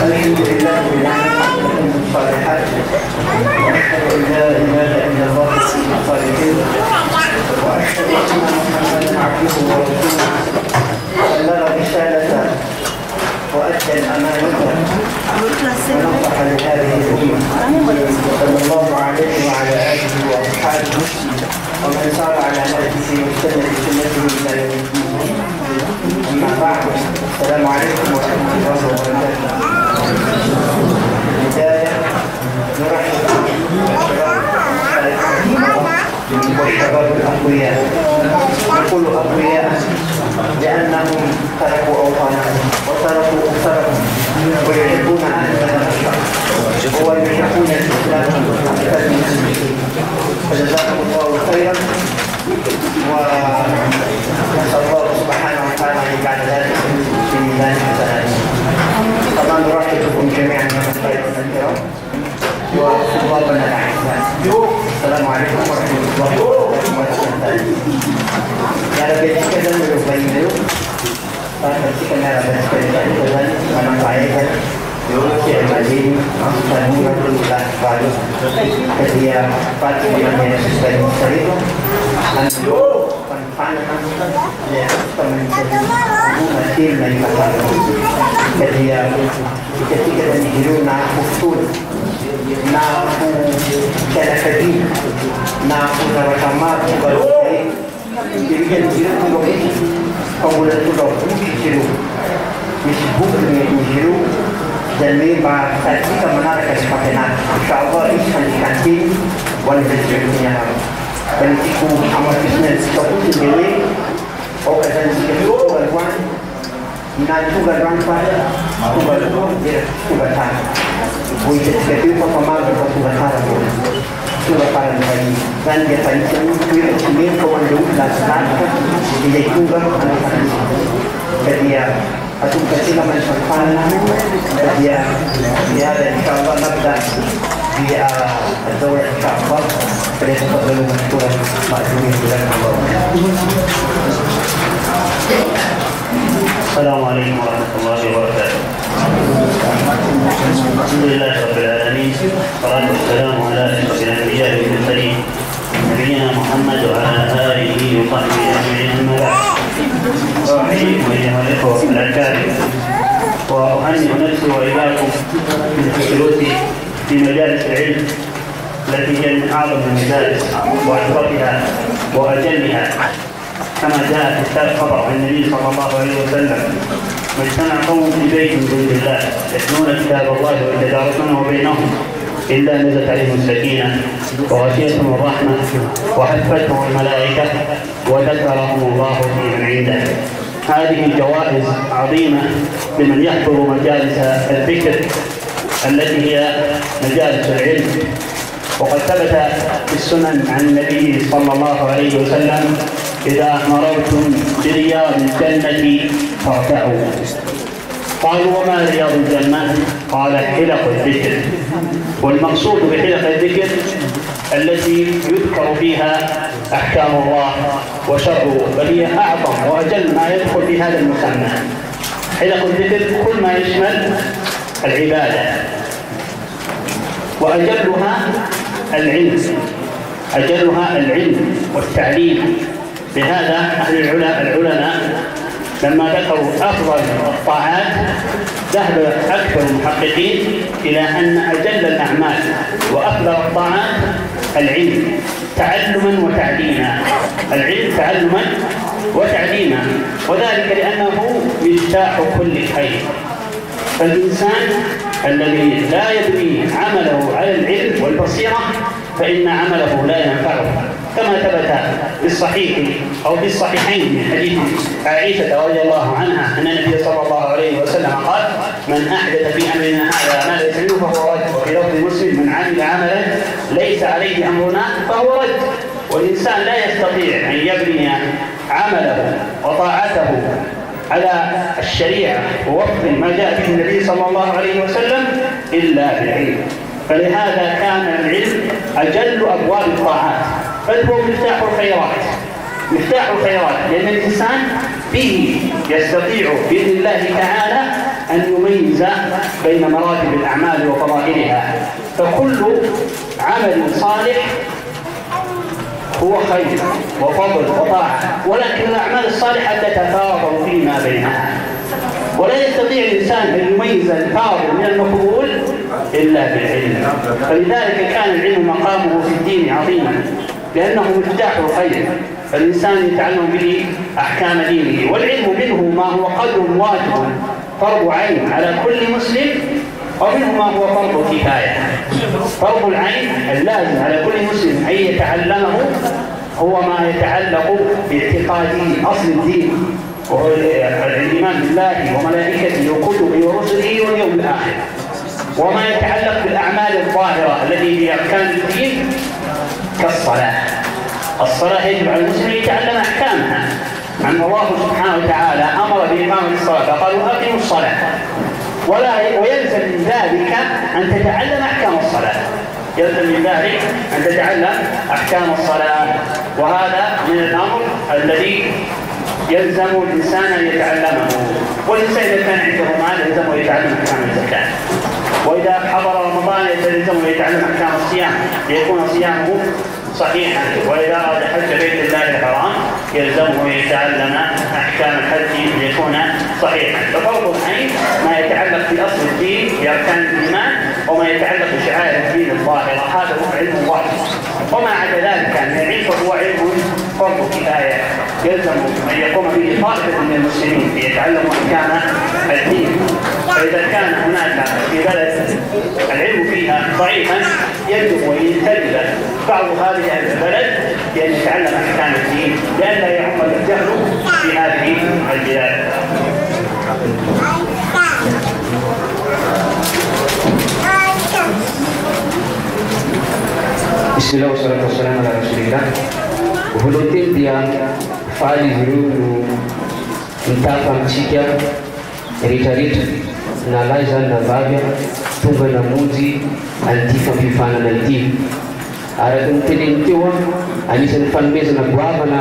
الحمد لله بالعالمين الصالحات واشهد ان لا اله الا الله ولي الصالحين واشهد ان محمدا عبده ورسوله بلغ الرساله وادى الامانه ونصح لهذه الامه صلى الله عليه وعلى اله واصحابه ومن سار على نهجه واستنى بسنته الى يوم الدين. اما بعد، السلام عليكم ورحمه الله وبركاته. بداية نرحب بالشباب الأقوياء. نقول أقوياء لأنهم تركوا أوطانهم وتركوا أسرهم ويحبون أن يتنشر ويحبون الإسلام أكثر من المسلمين. فجزاكم الله خيرا، ونسأل الله سبحانه وتعالى أن يجعل ذلك في ميزان حسناتكم. طبعا نرحب بكم جميعا من الضيوف الكرام وطلابنا الاعزاء. السلام عليكم ورحمه الله وبركاته. Ya lebih sikit dan berubah ini dulu. Saya kira ada sekali dan mana saya kan dulu saya lagi dan mula sudah baru ketika pagi yang saya itu dan pandangan ya masih dari masalah ketika dan hidup nak usul nak cara kerja nak bersama baru jadi hidup tu lagi kemudian tu lagi hidup disebut dengan hidup dan memang kita menarik kesempatan insyaallah ini kantin walaupun jadinya dan itu amat bisnes satu sendiri okazan sikit tuan na tugaran pada tugaran dia tugatan boleh jadi performa tugatan tugatan dari dan dia tadi ini komando laksana dia tugas anak-anak jadi atau kecil manfaatkan dia dan insyaallah nabda di الدورة إن شاء الله فليتفضلوا مشكورا مأجورين جزاكم الله. السلام عليكم ورحمة الله وبركاته. الحمد لله رب العالمين، والصلاة والسلام على أشرف الأنبياء والمرسلين نبينا محمد وعلى آله وصحبه أجمعين. أما بعد، أحييكم أيها الإخوة الأكارم وأهنئ نفسي وإياكم بالجلوس في مجالس العلم التي هي من أعظم المجالس وأشرفها وأجلها، كما جاء في الخبر عن النبي صلى الله عليه وسلم: ما اجتمع قوم في بيت من دون الله يتلون كتاب الله ويتدارسونه بينهم إلا نزلت عليهم السكينة وغشيتهم الرحمة وحفتهم الملائكة وذكرهم الله في من عنده. هذه جوائز عظيمة لمن يحضر مجالس الذكر التي هي مجالس العلم. وقد ثبت في السنن عن النبي صلى الله عليه وسلم: إذا مررتم برياض الجنة فارتعوا. قالوا: وما رياض الجنة؟ قال: حلق الذكر. والمقصود بحلق الذكر التي يذكر فيها أحكام الله وشرعه، بل هي أعظم وأجل ما يدخل في هذا المسمى. حلق الذكر كل ما يشمل العبادة، وأجلها العلم، أجلها العلم والتعليم. لهذا أهل العلماء لما ذكروا أفضل الطاعات ذهب أكثر المحققين إلى أن أجل الأعمال وأفضل الطاعات العلم تعلما وتعليما. العلم تعلما وتعليما، وذلك لأنه مفتاح كل خير. فالإنسان الذي لا يبني عمله على العلم البصيرة فإن عمله لا ينفعه، كما ثبت في الصحيح أو في الصحيحين من حديث عائشة رضي الله عنها أن النبي صلى الله عليه وسلم قال: من أحدث في أمرنا هذا ما ليس منه فهو رد. وفي لفظ مسلم: من عمل عملا ليس عليه أمرنا فهو رد. والإنسان لا يستطيع أن يبني عمله وطاعته على الشريعة ووفق ما جاء به النبي صلى الله عليه وسلم إلا بالعلم. فلهذا كان العلم أجل أبواب الطاعات، بل هو مفتاح الخيرات. مفتاح الخيرات، لأن الإنسان به يستطيع بإذن الله تعالى أن يميز بين مراتب الأعمال وفضائلها. فكل عمل صالح هو خير وفضل وطاعة، ولكن الأعمال الصالحة تتفاضل فيما بينها، ولا يستطيع الإنسان أن يميز الفاضل من المفضول إلا بالعلم. فلذلك كان العلم مقامه في الدين عظيما، لأنه مفتاح الخير، فالإنسان يتعلم به أحكام دينه. والعلم منه ما هو قدر واجب فرض عين على كل مسلم، ومنه ما هو فرض كفاية. فرض العين اللازم على كل مسلم أن يتعلمه هو ما يتعلق باعتقاده أصل الدين، وهو الإيمان بالله وملائكته وكتبه ورسله واليوم الآخر، وما يتعلق بالأعمال الظاهرة التي هي أركان الدين كالصلاة. الصلاة يجب على المسلم أن يتعلم أحكامها، أن الله سبحانه وتعالى أمر بإقامة الصلاة فقالوا أقيموا الصلاة، ويلزم من ذلك أن تتعلم أحكام الصلاة. يلزم من ذلك أن تتعلم أحكام الصلاة، وهذا من الأمر الذي يلزم الإنسان أن يتعلمه. والإنسان إذا كان عنده مال يلزمه يتعلم أحكام الزكاة، وإذا حضر رمضان يلزمه يتعلم أحكام الصيام ليكون صيامه صحيحا، وإذا أراد حج بيت الله الحرام يلزمه يتعلم أحكام الحج ليكون صحيحا. ففرض العين ما يتعلق بأصل الدين بأركان الإيمان، وما يتعلق بشعائر الدين الظاهرة، هذا هو علم واحد. وما عدا ذلك من العلم فهو علم فرض كفاية، يلزم أن يقوم به طائفة من المسلمين ليتعلموا أحكام الدين. فإذا كان هناك في بلد العلم فيها ضعيفا يجب أن ينتبه بعض هذه البلد بأن يتعلم أحكام الدين لئلا يعم الجهل في هذه البلاد. بسم الله والصلاة والسلام على رسول الله. Volonté dia fali zuru mtapa mchika ritarita na laiza na vavya tunga na muzi antifa vifana na itivu araky ny tenenyteo anisan'ny fanomezana goavana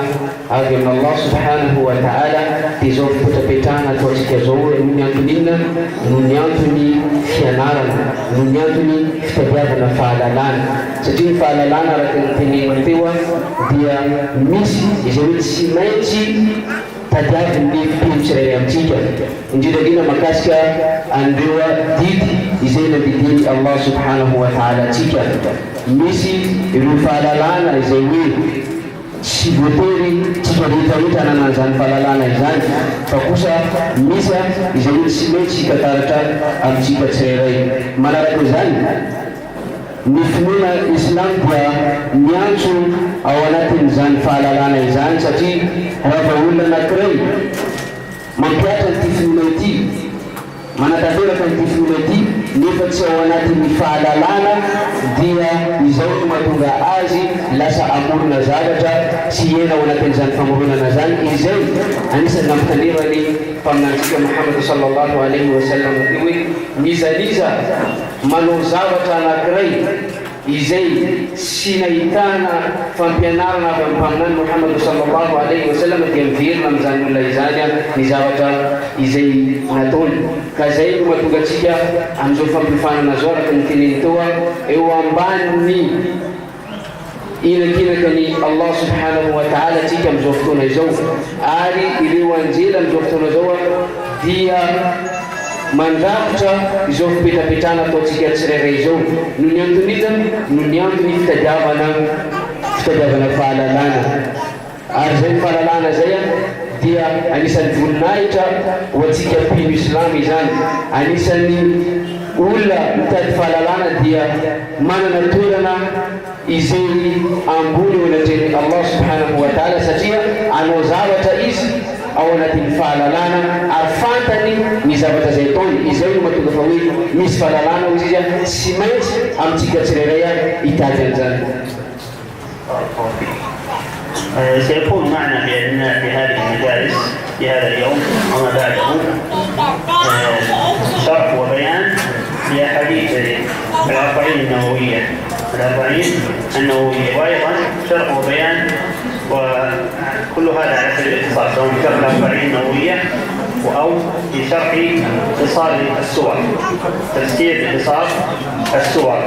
avy amin'ny Allah subhanahu wa ta'ala dia zao fipetrapetrahana ataontsika zao noho ny anton'inona noho ny antony fianarana noho ny antony fitadiavana fahalalana satria ny fahalalana araky ny teneny teo dia misy izay hoe tsy maintsy tadiavin'ny mpino tsirairay amintsika indrindrandrindra makasika andreo didy izay nadidiny Allah subhanahu wa ta'ala atsika. Misy ireo fahalalana izay hoe tsy voatery tsika rehetrarehetra ananan'izany fahalalana izany, fa kosa misy izay hoe tsy maintsy hikataratra amintsika tsirairay. Manaraka izany ny finoana Islam dia miantso ao anatin'izany fahalalana izany satria raha olona anankiray mampiatra n'ity finoana ity, manatanteraka n'ity finoana ity nefa tsy ao anatin'ny fahalalana dia izao no mahatonga azy lasa amorona zavatra sy hena ao anatin'izany famoronana zany. Izay anisan'ny nampitandrevany mpaminantsika Muhammad sallallahu alaihi wasallam hoe mizaliza manao zavatra anankiray izay sy nahitana fampianarana avy amin'ny mpaminany Muhammad sallallahu alaihi wasallam dia miverina amin'izany olona izany ny zavatra izay nataony. Ka zay no mahatonga atsika amin'izao fampifanana zao araky ny teneny teo eo ambanin'ny inakinakany Allah subhanahu wa ta'ala atsika amin'izao fotoana izao, ary ireo anjela amin'izao fotoana zao dia mandrafitra izao fipetrapetrana ataontsika tsirairay izao noho ny antony noho ny antony fitadiavana fahalalana. Ary zay fahalalana zay dia anisan'ny voninahitra ho antsika mpino Islamy izany, anisan'ny ولا متفللنا ديا ما نتولنا إزاي أنقول ونتني الله سبحانه وتعالى ستيا عن وزارة أو نتفللنا عرفانتني مزابة زيتون إزاي ما تدفعي مسفللنا وزيجا سمعت أم تكسرية إتاجنزان. سيكون معنا في هذه المجالس في هذا اليوم وما بعده شرح وبيان لأحاديث الأربعين النووية وأيضا شرح وبيان وكل هذا على سبيل الاختصار سواء شرح الأربعين النووية أو في شرح اختصار السور تفسير اختصار السور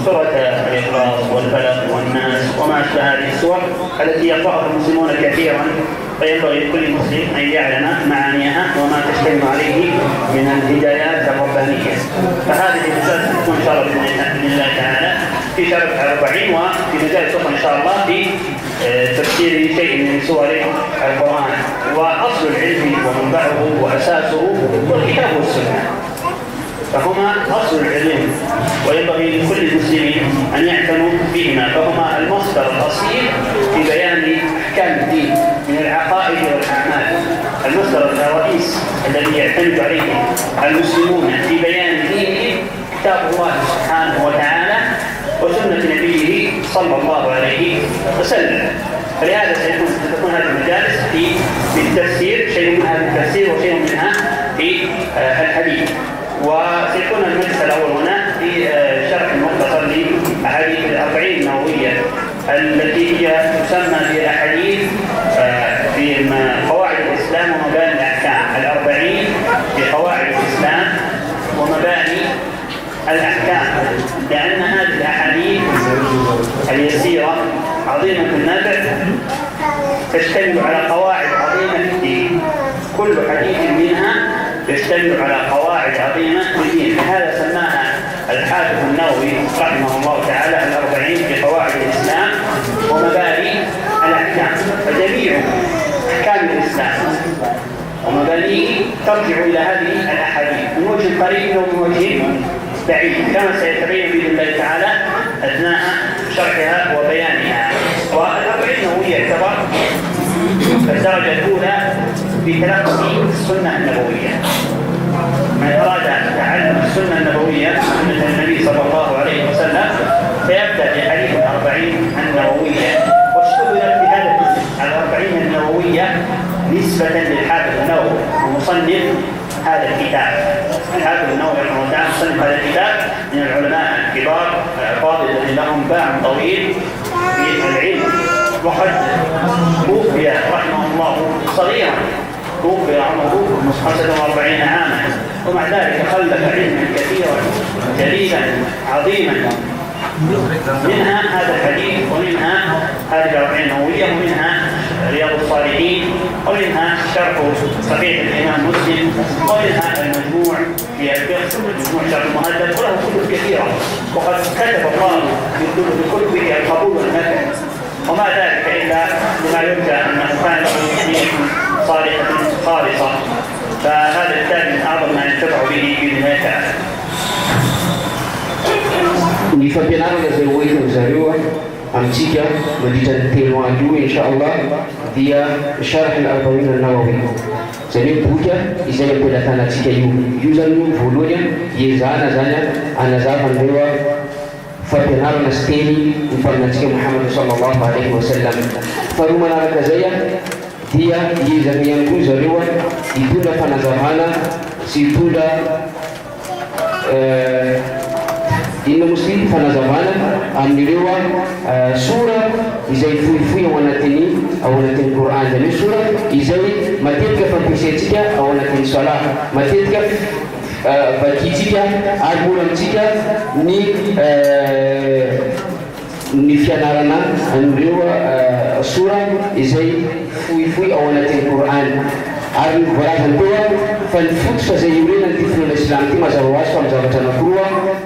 سورة الإخلاص والفلق والناس وما أشبه هذه السور التي يقرأها المسلمون كثيرا فينبغي لكل مسلم أن يعلم معانيها وما تشتمل عليه من الهدايات الربانية. فهذه المجالس تكون إن شاء الله بإذن الله تعالى في شرح 40 وفي مجالس أخرى إن شاء الله في تفسير شيء من سور القرآن. وأصل العلم ومنبعه وأساسه هو الكتاب والسنة، فهما أصل العلم وينبغي لكل المسلمين أن يعتنوا بهما، فهما المصدر الأصيل في بيان أحكام الدين من العقائد والأعمال. المصدر الرئيس الذي يعتمد عليه المسلمون في بيان دينهم كتاب الله سبحانه وتعالى وسنة نبيه صلى الله عليه وسلم. فلهذا ستكون هذه المجالس في التفسير، شيء منها في التفسير وشيء منها في الحديث. وسيكون المجلس الأول هنا في شرح مختصر لأحاديث الأربعين النووية التي هي تسمى بالأحاديث في قواعد الإسلام ومباني الأحكام. الأربعين في قواعد الإسلام ومباني الأحكام، لأن هذه الأحاديث اليسيرة عظيمة النفع تشتمل على قواعد عظيمة في الدين، كل حديث منها يشتمل على قواعد عظيمة في الدين. هذا سماها الحافظ النووي رحمه الله تعالى الأربعين في قواعد الإسلام ومباني الأحكام. فجميع أحكام الإسلام ومبانيه ترجع إلى هذه الأحاديث من وجه قريب ومن وجه بعيد، كما سيتبين بإذن الله تعالى أثناء شرحها وبيانها. والأربعين النووية يعتبر الدرجة الأولى في تلقي السنة النبوية. من أراد تعلم السنة النبوية سنة النبي صلى الله عليه وسلم فيبدأ بحديث الأربعين النووية، واشتغل بهذا على الأربعين النووية نسبة للحافظ النووي ومصنف هذا الكتاب. الحافظ النووي رحمه الله تعالى مصنف هذا الكتاب من العلماء الكبار الأفاضل الذين لهم باع طويل في العلم، وقد توفي رحمه الله صغيرا، توفي عمره 45 عاما، ومع ذلك خلف علما كثيرا جليلا عظيما، منها هذا الحديث ومنها هذه الأربعين النووية ومنها رياض الصالحين ومنها شرح صحيح الإمام مسلم ومنها المجموع في الفقه مجموع شرح المهذب، وله كتب كثيرة وقد كتب الله بكتبه القبول والنفع، وما ذلك إلا لما يرجى أنه كان له نية صالحة خالصة. فهذا الكتاب من أعظم ما ينتفع به بإذن الله تعالى. Ni fabianaro na zay hoy mizareo amitsika mandritran'ny telo inshallah dia sharh al-arba'in an-nawawi. Zany boky izay ampelatanatsika io zany voalohany iezana zany anazavandreo fampianarana sy teny nympaminatsika Muhammad sallallahu alaihi wasallam. Faharoa manaraka zay dia iezana ihany koa zareo hitondra fanazavana sy hitondra inna muslim fanazavana amin'ireo sura izay fohifohy ao anatin'ny Qur'an. Zany sura izay matetika fampiasaitsika ao anatin'ny salat, matetika vakitsika ary mora amitsika ny fianarana amin'ireo sura izay fohifohy ao anatin'ny Qur'an. Ary voalazany teo fa ny fototra zay iorena ny finoana islam ty mazava ho azy fa amin'ny zavatra anankiroa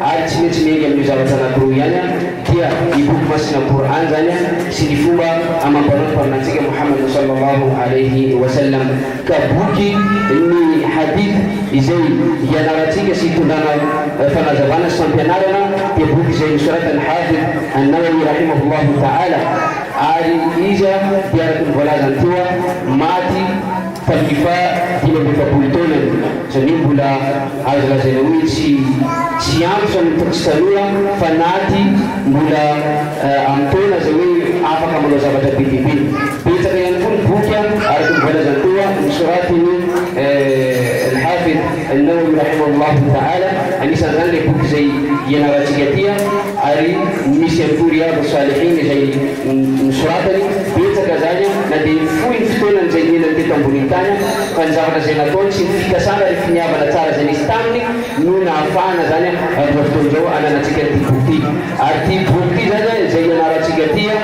ary tsy maintsy miainga amin'ny zavatra anankiroa ihany dia dia ibuku masina Qur'an zanya sinifumba ama panantika Muhammad sallallahu alaihi wasallam kabuki ni hadith izay yanaratika situndana fanazavana sampianarana dia buki zay surat al-Hafidh an-Nawawi rahimahullah ta'ala ari iza biarakun volazantua mati falkifaa dina bifapulitonan sanimbula azla zenawisi siam sanutakisanua fanati mbula amtona zawi afaka mula zabata bitibin bitaka yan pun bukya arakun volazantua suratini al-Hafidh an-Nawawi rahimahullah ta'ala anisa zanle buki zay yanaratigatia ari misi Riyadh as-Salihin zay suratani bitaka zanya na di fuin fitonan zay nila kitambulintanya kanzavana zay nataony sy mifika sana ry finiavana tsara zay nisy taminy no nahafahana zany fotoan'izao ananatsika ty boky ary ty boky zany zay ianaratsika tia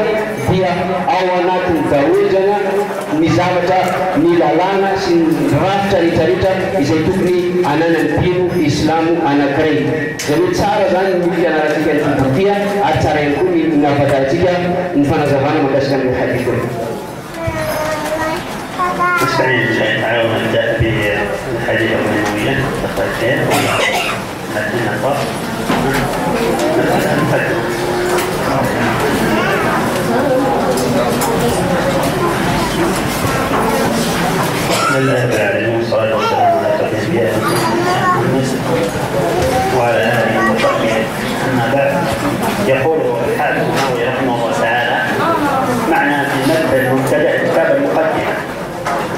dia ao anatiny daholo zany ny zavatra ny lalàna sy ny rafitra rehetrarehetra izay tokony ananany mpino islamo anankiray zany hoe tsara zany ny fianaratsika ty boky ary tsara ihany koa ny nahafantaratsika ny fanazavana mahakasika amin'ny hadith reny. نستعين بالله تعالى ونبدأ بالحديث النبوية الخير لكن الله بسم الله العالمين والصلاة والسلام على أشرف الأنبياء وعلى آله وصحبه أما بعد يقول الحافظ النووي رحمه الله تعالى معنى في المبدأ المبتدأ كتاب المقدمة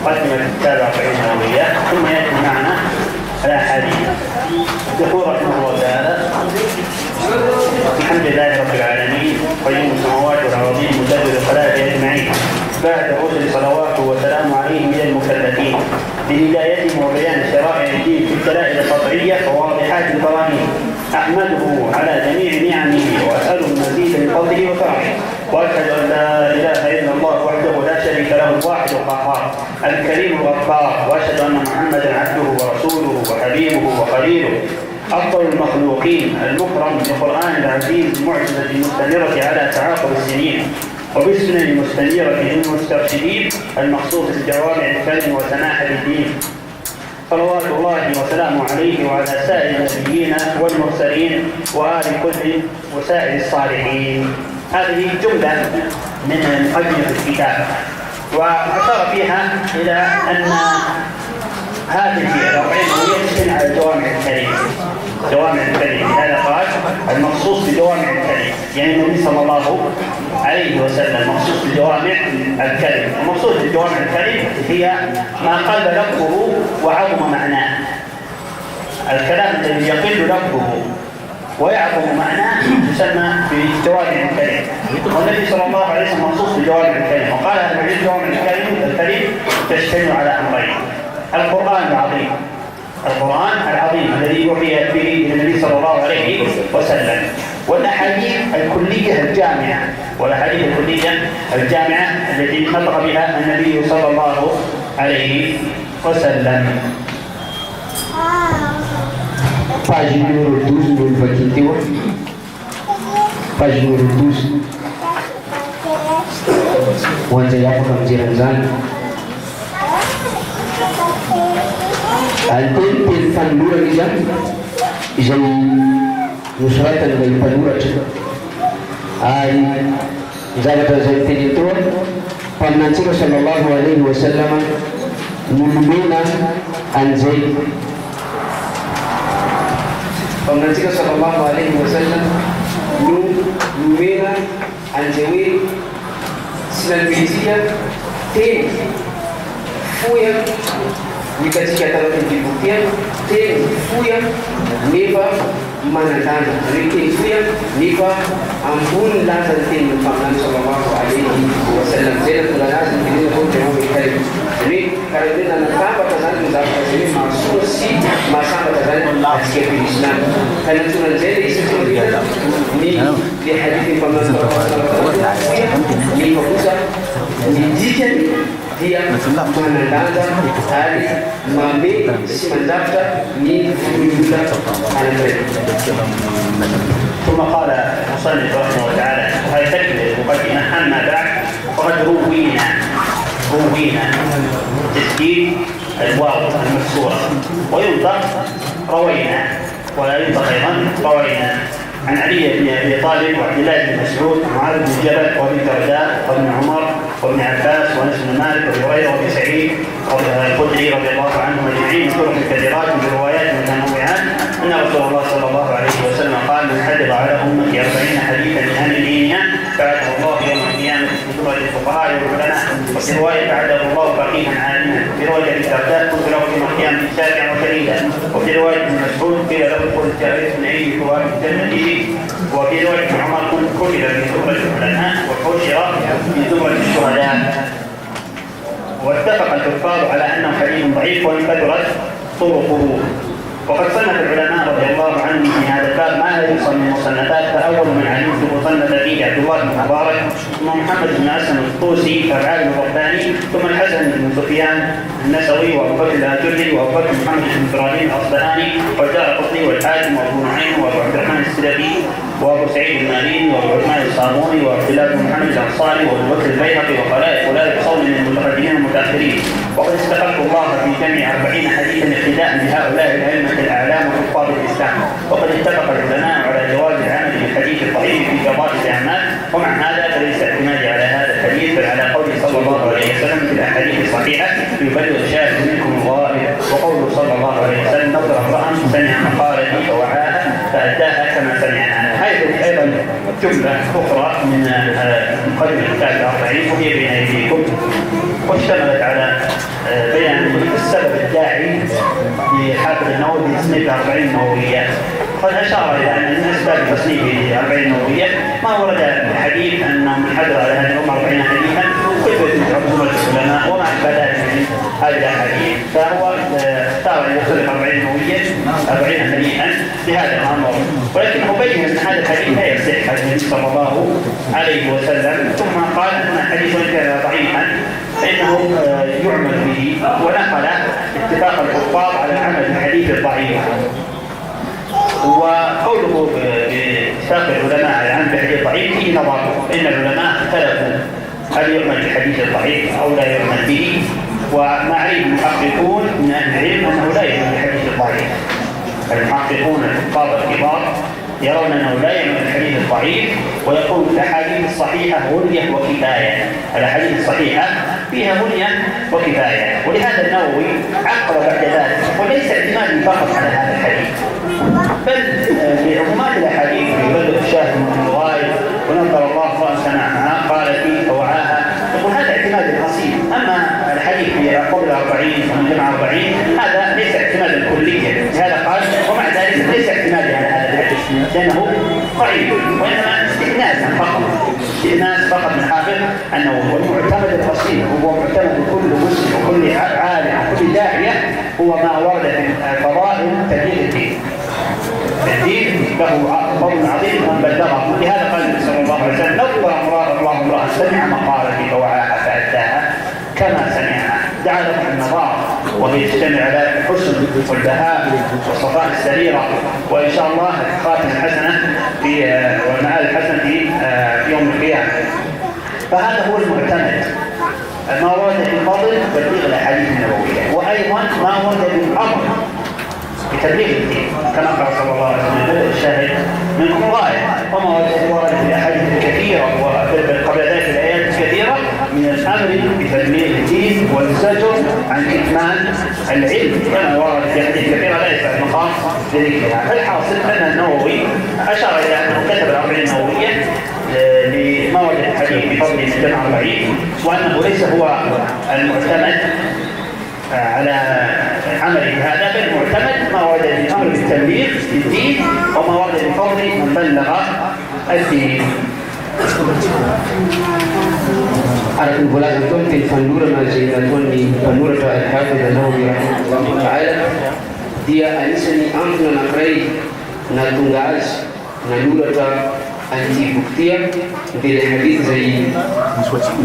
مقدمة كتاب 40 نووية ثم يأتي معنا الأحاديث يقول رحمه الله تعالى الحمد لله رب العالمين قيوم السماوات والأراضين مدبر الخلائق أجمعين بعد الرسل صلواته وسلامه عليهم من المكلفين بهدايتهم وبيان شرائع الدين في الدلائل القطعية وواضحات البراهين أحمده على جميع نعمه وأسأله المزيد من فضله وكرمه وأشهد أن لا إله إلا الله وحده لا شريك له الواحد القهار الكريم الغفار وأشهد أن محمدا عبده ورسوله وحبيبه وخليله أفضل المخلوقين المكرم بالقرآن العزيز المعجزة المستمرة على تعاقب السنين وبالسنن المستنيرة للمسترشدين المخصوص بجوامع الكلم وسماحة الدين صلوات الله وسلامه عليه وعلى سائر النبيين والمرسلين وآل كل وسائر الصالحين. هذه جملة من مقدمة الكتاب وأشار فيها إلى أن هذه 40 تشتمل على جوامع الكلم. جوامع الكلم هذا قال المخصوص بجوامع الكلم يعني النبي صلى الله عليه وسلم مخصوص بجوامع الكلم. المقصود بجوامع الكلم هي ما قل لفظه وعظم معناه. الكلام الذي يقل لفظه ويعظم معناه يسمى بجوامع الكلم. والنبي صلى الله عليه وسلم مخصوص بجوامع الكلم وقال هذا جوامع الكلم تشتمل على أمرين: القرآن العظيم الذي يوحي به النبي صلى الله عليه وسلم، والأحاديث الكلية الجامعة التي نطق بها النبي صلى الله عليه وسلم. Page número 12 do livro aqui teu. Page número 12. Uwanja yako kama jirani. Alten fanura izay nosoratana ilay mpanoratra ary zavatra zay teny toa mpaminantsika sallallahu alaihi wasallam nolomena an'izay mpaminantsika sallallahu alaihi wasallam nolomena an'izay hoe sy nanometsika teny foya mikatsika talaky bokia teny foya nefa manandana re teny foya nefa ambony laza ny teny mpaminany sallallahu alaihi wasallam zay natolanazy ny tenena koa tena mekay zany karaha hoe nanatambatra zany ny zavatra zay hoe mahasoa sy mahasambatra zany atsika filislam ka natonan'izay le isafoya ny le hadith mpaminany sallallahu alaihi wasallam nefa kosa ny dikany dia manandanja ary mame sy mandrafitra ny olona anankiray. ثم قال المصنف رحمه الله تعالى وهي تكمله مقدمه اما بعد فقد روينا تسجيل الواو المكسوره وينطق روينا ولا ينطق ايضا روينا عن علي بن ابي طالب وعبد الله بن مسعود ومعاذ بن جبل وابن درداء وابن عمر وابن عباس وانس بن مالك وابي هريره وابي سعيد الخدري رضي الله عنهم اجمعين بطرق كثيرات بروايات متنوعات ان رسول الله صلى الله عليه وسلم قال من حفظ على امتي 40 حديثا من اهل دينها بعده الله يوم القيامه في زمره الفقهاء والعلماء وفي روايه بعده الله فقيها عالما في روايه ابي الدرداء كنت له يوم القيامه شافعا وشهيدا وفي روايه ابن مسعود قيل له قل جاءت من اي ثواب الجنه وفي روايه ابن عمر كنت كتب في زمره العلماء وحشر في زمره الشهداء. واتفق الحفاظ على انه حديث ضعيف وان كثرت طرقه. وقد صنف العلماء رضي الله عنهم في هذا الباب ما لا يوصل من مصنفات فاول من علمت مصنف فيه عبد الله بن مبارك ثم محمد بن اسلم الطوسي فالعالم الرباني ثم الحسن بن سفيان النسوي وابو بكر الاجري وابو بكر محمد بن ابراهيم الاصبهاني والدارقطني والحاكم وابو نعيم وابو عبد الرحمن السلفي وابو سعيد الماليني وابو عثمان الصابوني وعبد الله بن محمد الانصاري وابو بكر البيهقي وخلائق ولا يحصون من المتقدمين المتاخرين. وقد استحق الله في جمع 40 حديثا اقتداء بهؤلاء الائمه الاعلام وحفاظ الاسلام. وقد اتفق العلماء على جواز العمل بالحديث الضعيف في قضاء الاعمال ومع هذا فليس اعتمادي على هذا الحديث بل على قوله صلى الله عليه وسلم في الاحاديث الصحيحه يبلغ الشاهد منكم الغائب وقوله صلى الله عليه وسلم نظر امرأ سمع مقالتي فوعاها فاداها كما سمعها. هذه ايضا جمله اخرى من مقدمه كتاب 40 وهي بين ايديكم واشتملت على بيان السبب الداعي لحافظ النووي بتصنيف 40 نوويه. قد اشار الى ان من اسباب تصنيف 40 نوويه ما ورد حديث انهم حضر على هذه الامه 40 حديثا كيف يتعبدون العلماء وما اشبه ذلك من هذه الاحاديث فهو اختار ان يختلف 40 نوويه 40 حديثا بهذا الامر ولكنه بين ان هذا الحديث لا يصح عن النبي صلى الله عليه وسلم ثم قال ان الحديث وان كان ضعيفا فانه يعمل به ونقل اتفاق الحفاظ على العمل بالحديث الضعيف. وقوله باتفاق العلماء على العمل بالحديث الضعيف فيه نظر فان العلماء اختلفوا هل يعمل بالحديث الضعيف او لا يعمل به وما عليه المحققون من اهل العلم انه لا يعمل بالحديث الضعيف. المحققون الحفاظ الكبار يرون انه لا يعمل بالحديث الضعيف ويقول الاحاديث الصحيحه غنيه وكفايه. الاحاديث الصحيحه فيها غنيه وكفايه ولهذا النووي عقب بعد ذلك وليس اعتمادا فقط على هذا الحديث بل بعمومات الاحاديث يبلغ الشاهد من الغائب ونظر الله امرأ سمعها قالت فوعاها يقول هذا اعتماد اصيل. اما الحديث في قبل 40 ومن جمع 40 هذا ليس اعتمادا كليا لهذا قال ومع ذلك ليس اعتمادا على هذا الحديث لانه ضعيف وانما استئناسا فقط من حافظ انه هو المعتمد الاصيل هو معتمد كل مسلم وكل عالم وكل داعيه هو ما ورد في فضائل تبليغ الدين. الدين له فضل عظيم من بلغه لهذا قال النبي صلى الله عليه وسلم نظر الله امرأ سمع مقالتي فوعاها فاداها كما سمعها دعا له النظاره وهي تجتمع على الحسن والبهاء وصفاء السريره وان شاء الله خاتمه حسنه في والمآل الحسنه في يوم القيامه. فهذا هو المعتمد ما ورد في فضل تبليغ الاحاديث النبويه وايضا ما ورد بالامر بتبليغ الدين كما قال صلى الله عليه وسلم الشاهد منكم الغائب وما ورد في الاحاديث الكثيره وقبل ذلك الايات الكثيره من الامر بتبليغ الدين والزجر عن كتمان العلم كما ورد في احاديث كثيره لا يسع المقام لذكرها. الحاصل ان النووي اشار الى انه كتب 40 نوويه لما ورد الحديث بفضل من جمع 40 وانه ليس هو المعتمد على عمله هذا بل معتمد ما ورد الامر بالتبليغ للدين وما ورد بفضل من بلغ الدين. Adapun pula antum fil fanura majinatun ni fanura ta al-hafiz an-Nawawi rahimahullah ta'ala dia anisani amna nakrai na tungas na lura ta antibuktia dari hadis dari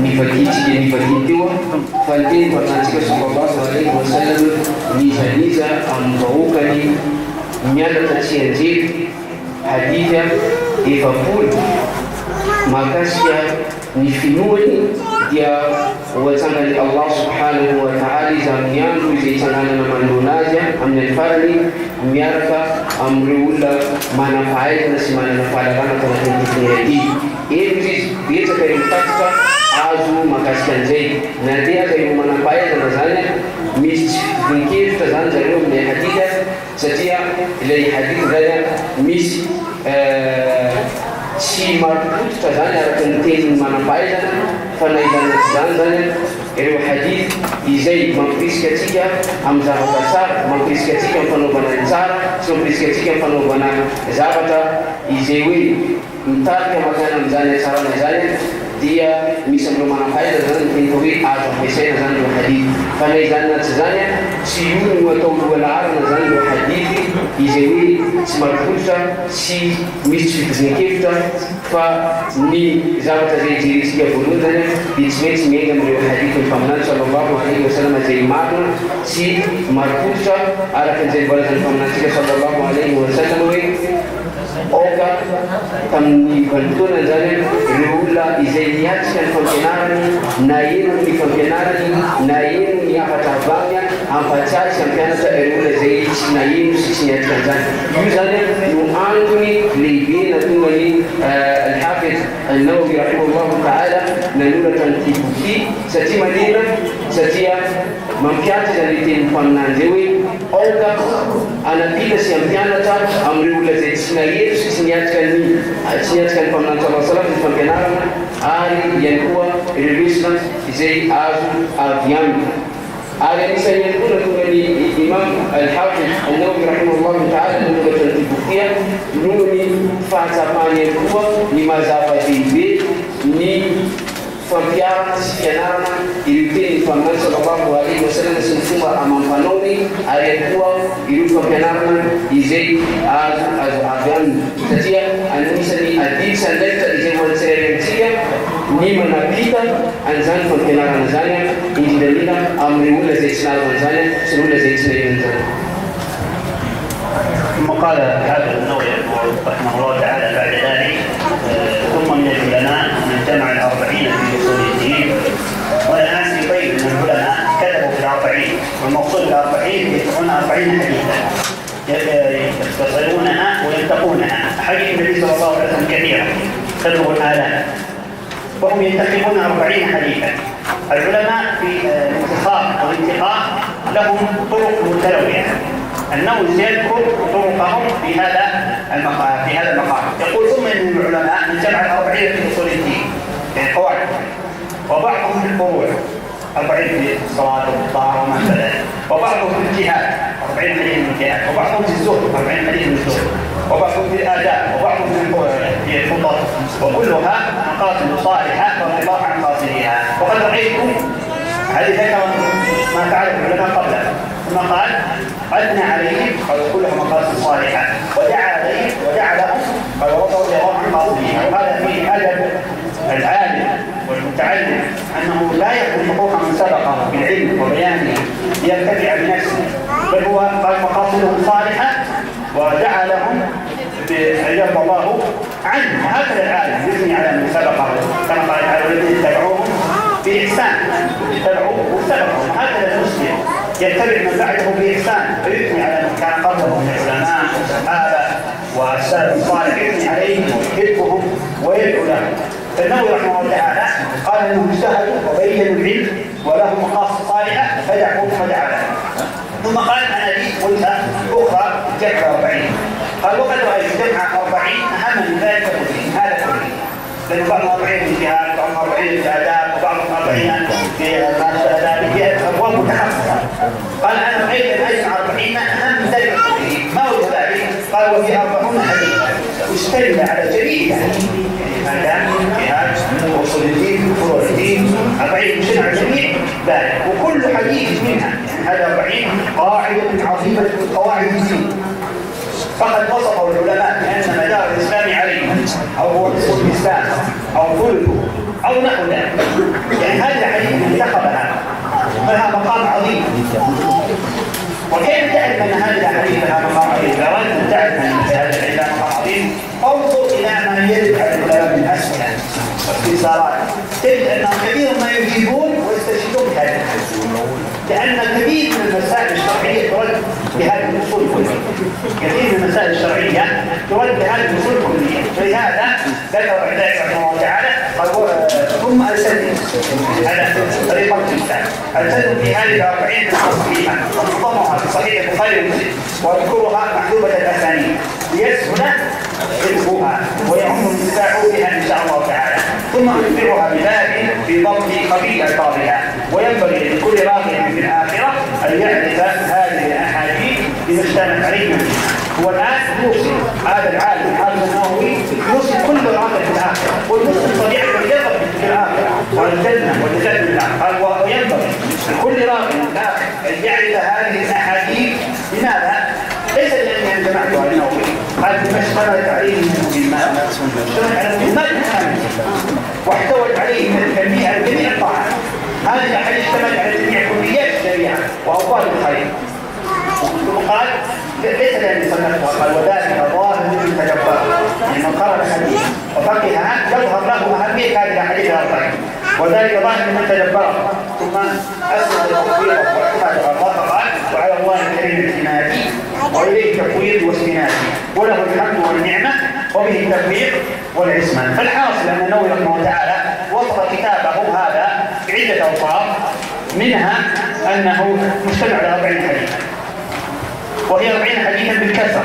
nifakitiwa falkin patantika sallallahu alaihi wasallam niza ambauka ni nyanda tachianjiri haditha ifakul makasya nifinuni dia watangani Allah subhanahu wa ta'ala zamu yangu zitangana na mandunaja amnalfarni miaraka amriula manafaaida na simana nafada kama tunatendea hivi dieta kwa mtakwa azu makasya zaidi na dia kwa manafaaida na zanya mis vinkir tazanja leo ni haditha satia ile haditha daya mis si marput tazanya rakantin manafaaida fanaidana tazanya ilo hadith izay mampirisikatsika amin'ny zavatra tsara, mampirisikatsika amin'ny fanaovana ny tsara, sy mampirisikatsika amin'ny fanaovana zavatra izay hoe mitarika makana amin'izany atsarana zany dia misy amin'ireo manam-pahaizana zany ny tena hoe azo ampiasaina zany ireo hadith. Fa na izany na tsy zany tsy io no atao lohalaharana zany ireo hadith izay hoe tsy marifototra sy misy tsy fitozina-kevitra fa ny zavatra zay jerisika voalohany zany dia tsy maintsy miainga amin'ireo hadith ny mpaminany sallallahu alaihi wasallam zay marina sy marifototra araka an'izay voalazany mpaminantsika sallallahu alaihi wasallam hoe oka tamin'ny vanimpotoana zany ireo olona izay niatrika ny fampianarany na eno ny fampianarany na eno ny afatra avagna ampatsiary sy ampianatra ireo olona zay tsy na eno sy tsy niatrika an'izany. Io zany no antony lehibe natonga ny Al-Hafiz An-Nawawi rahimahullahu ta'ala nanoratra ny boky satria manina satria mampiatra zany teny mpaminan'izay hoe oka anapita sy ampianatra amin'ireo olona zay tsy na eno sy tsy niatrika ny mpaminany sallallahu alaihi wasallam ny fampianarana ary ihany koa ireo lesona izay azo avy aminy. Ary anisany ihany koa natonga ny Imam Al-Hafiz An-Nawawi rahimahullahu ta'ala nanoratra ny bokia noho ny fahatsapany ihany koa ny mazava lehibe ny fampiarana sy fianarana ireo teny mpaminany sallallahu alaihi wasallam sy ny fomba amam-panaony ary ihany koa ireo fampianarana izay azo avy aminy satria anisany adidy sandraikitra izay voatsirairy amintsika ny manapita an'izany fampianarana zany indrindrandrindra amin'ireo olona zay tsy nahazo an'izany sy ny olona zay tsy naheno an'izany. ثم قال الحافظ النووي رحمه الله تعالى بعد ذلك ثم من العلماء من جمع الأربعين في أصول الدين. والناس طيب من العلماء كتبوا في الأربعين والمقصود بالأربعين يتبعون 40 حديثا يختصرونها وينتقونها. حديث النبي صلى الله عليه وسلم كثيرا تبلغ الآلاف وهم ينتخبون 40 حديثا. العلماء في الانتخاب والانتقاء لهم طرق متنوعة. النووي يذكر طرقهم في هذا المقام يقول ثم ان العلماء من جمع الأربعين في اصول الدين يعني قواعد وبعضهم في الفروع 40 في الصلاه والطهاره وما شابه ذلك وبعضهم في الجهاد 40 حديث من الجهاد وبعضهم في الزهد 40 حديث من الزهد وبعضهم في الاداب وبعضهم في الخطط وكلها مقاصد صالحه والرضا عن قاصدها. وقد رايتم هذه ذكر ما فعله العلماء قبله ثم قال أثنى عليهم قالوا كلها مقاصد صالحة ودعا عليهم ودعا لهم قالوا رضوا الله عن قاصدها. وهذا فيه أدب العالم والمتعلم أنه لا يكون حقوق من سبقه بالعلم وبيانه ليرتفع بنفسه بل هو قال مقاصدهم صالحة ودعا لهم بأن الله عنه. هكذا العالم يثني على من سبقه كما قال تعالى والذين اتبعوهم بإحسان اتبعوه وسبقهم. هكذا المسلم يتبع من بعده بإحسان فيثني على من كان قبله من العلماء والصحابة والسلف الصالح يثني عليهم ويحبهم ويدعو لهم. فالنووي رحمه الله تعالى قال انهم اجتهدوا وبينوا العلم ولهم مقاصد صالحه فدعوا فدعا لهم. ثم قال انا لي وجهه اخرى جمع 40 قال وقد رايت جمع 40 اهم من ذلك كله هذا كله لأن بعضهم 40 في الجهاد وبعضهم 40 في الآداب وبعضهم 40 في الآداب في أبواب متخصصة. قال أنا رأيت أن أجمع 40 أهم من ذلك كله. ما هو ذلك؟ قال وفي 40 حديثا اشتمل على جميع الآداب جهاد وصول الدين وفروع الدين 40 يشتمل على جميع ذلك وكل حديث منها هذا 40 قاعدة عظيمة من قواعد الدين. فقد وصفه العلماء بأن مدار الإسلام عليه أو هو نصف الميزان أو ثلثه أو نحو ذلك. يعني هذه الأحاديث انتخبها فلها مقام عظيم. وكيف تعرف أن هذه الأحاديث لها مقام عظيم؟ لو أنت تعرف أن هذه الأحاديث لها مقام عظيم انظر إلى ما يرد على الكلام من أسئلة واستفسارات، تجد أن كثير ما يجيبون ويستشهدون بهذه الحديث، لأن كثير من المسائل الشرعية ترد بهذه الأصول الكلية. كثير من المسائل الشرعية ترد بهذه الأصول الكلية، فلهذا ذكر ذلك رحمه الله تعالى ثم أرسلني على طريقة الإنسان أرسلت في هذه 40 صحيحة وانضمها في صحيح البخاري ومسلم واذكرها محدوبة الأسانيد ليسهل حفظها ويعم الانتفاع بها إن شاء الله تعالى، ثم أذكرها بباب في ضبط خفي ألفاظها. وينبغي لكل راغب في الآخرة أن يعرف هذه الأحاديث بما اشتملت عليه. هو الآن يوصي هذا العالم حافظ النووي يوصي كل راغب في الآخرة، والمسلم طبيعي يرغب في الآخرة والجنة والنجاة من النار. وينبغي لكل راغب في الآخرة أن يعرف هذه الأحاديث. لماذا؟ ليس لأني أنا جمعتها النووي، هذه ما اشتملت عليه من المهمات، اشتملت على المهمات الكاملة واحتوت عليه من التنبيه على جميع الطاعات. هذه الأحاديث اشتملت على جميع كليات الشريعة وأبواب الخير. ثم قال ليس لأني صنفتها، قال وذلك ظاهر من تجبر، يعني من قرأ الحديث وفقهها يظهر له أهمية هذه الأحاديث الأربعين، وذلك ظاهر من تجبر. ثم أسند التطبيق واعتماد الله فقال وعلى الله الكريم اعتمادي وإليه تفويض واستنادي وله الحمد والنعمة وبه التوفيق والعصمة. فالحاصل أن النووي رحمه الله تعالى وصف كتابه هذا بعدة أوصاف، منها أنه مجتمع على 40 حديثا، وهي 40 حديثا بالكسر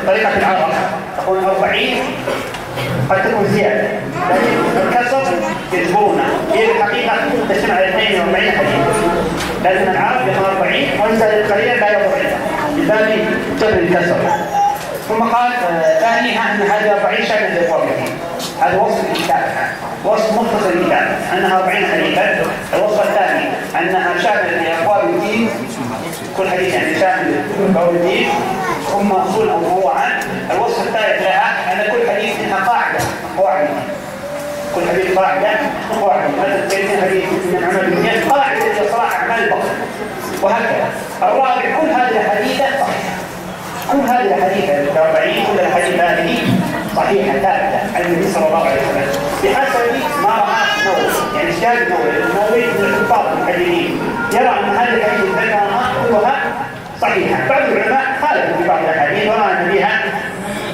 طريقة العرب تقول 40 قد تكون زيادة، لكن الكسر يجبرنا. هي الحقيقة تجتمع على 42 حديثا، لازم العرب يقول 40 ويزال قليلا لا يضر بباب جبر الكسر. ثم قال ثانيها أن هذه 40 شامل لأبواب الدين. هذا وصف الكتاب، وصف مختصر الكتاب أنها 40 حديثا. الوصف الثاني أنها شامل لأبواب الدين، كل حديث يعني شامل لأبواب الدين ثم أصول أو فروعا. الوصف الثالث لها أن كل حديث منها قاعدة قواعد، كل حديث قاعدة قواعد، مثل 30 حديث من عمل الدين قاعدة لإصلاح أعمال البطن، وهكذا. الرابع كل هذه الحديثة صحيحة، كل هذه الحديثة 40 كل الحديث هذه صحيحة ثابتة عن النبي صلى الله عليه وسلم بحسب ما رأى النووي. يعني اجتهاد النووي من الحفاظ المحدثين يرى أن هذه الحديث ذكرها كلها صحيحة. بعض العلماء خالفوا في بعض الأحاديث ورأى أن فيها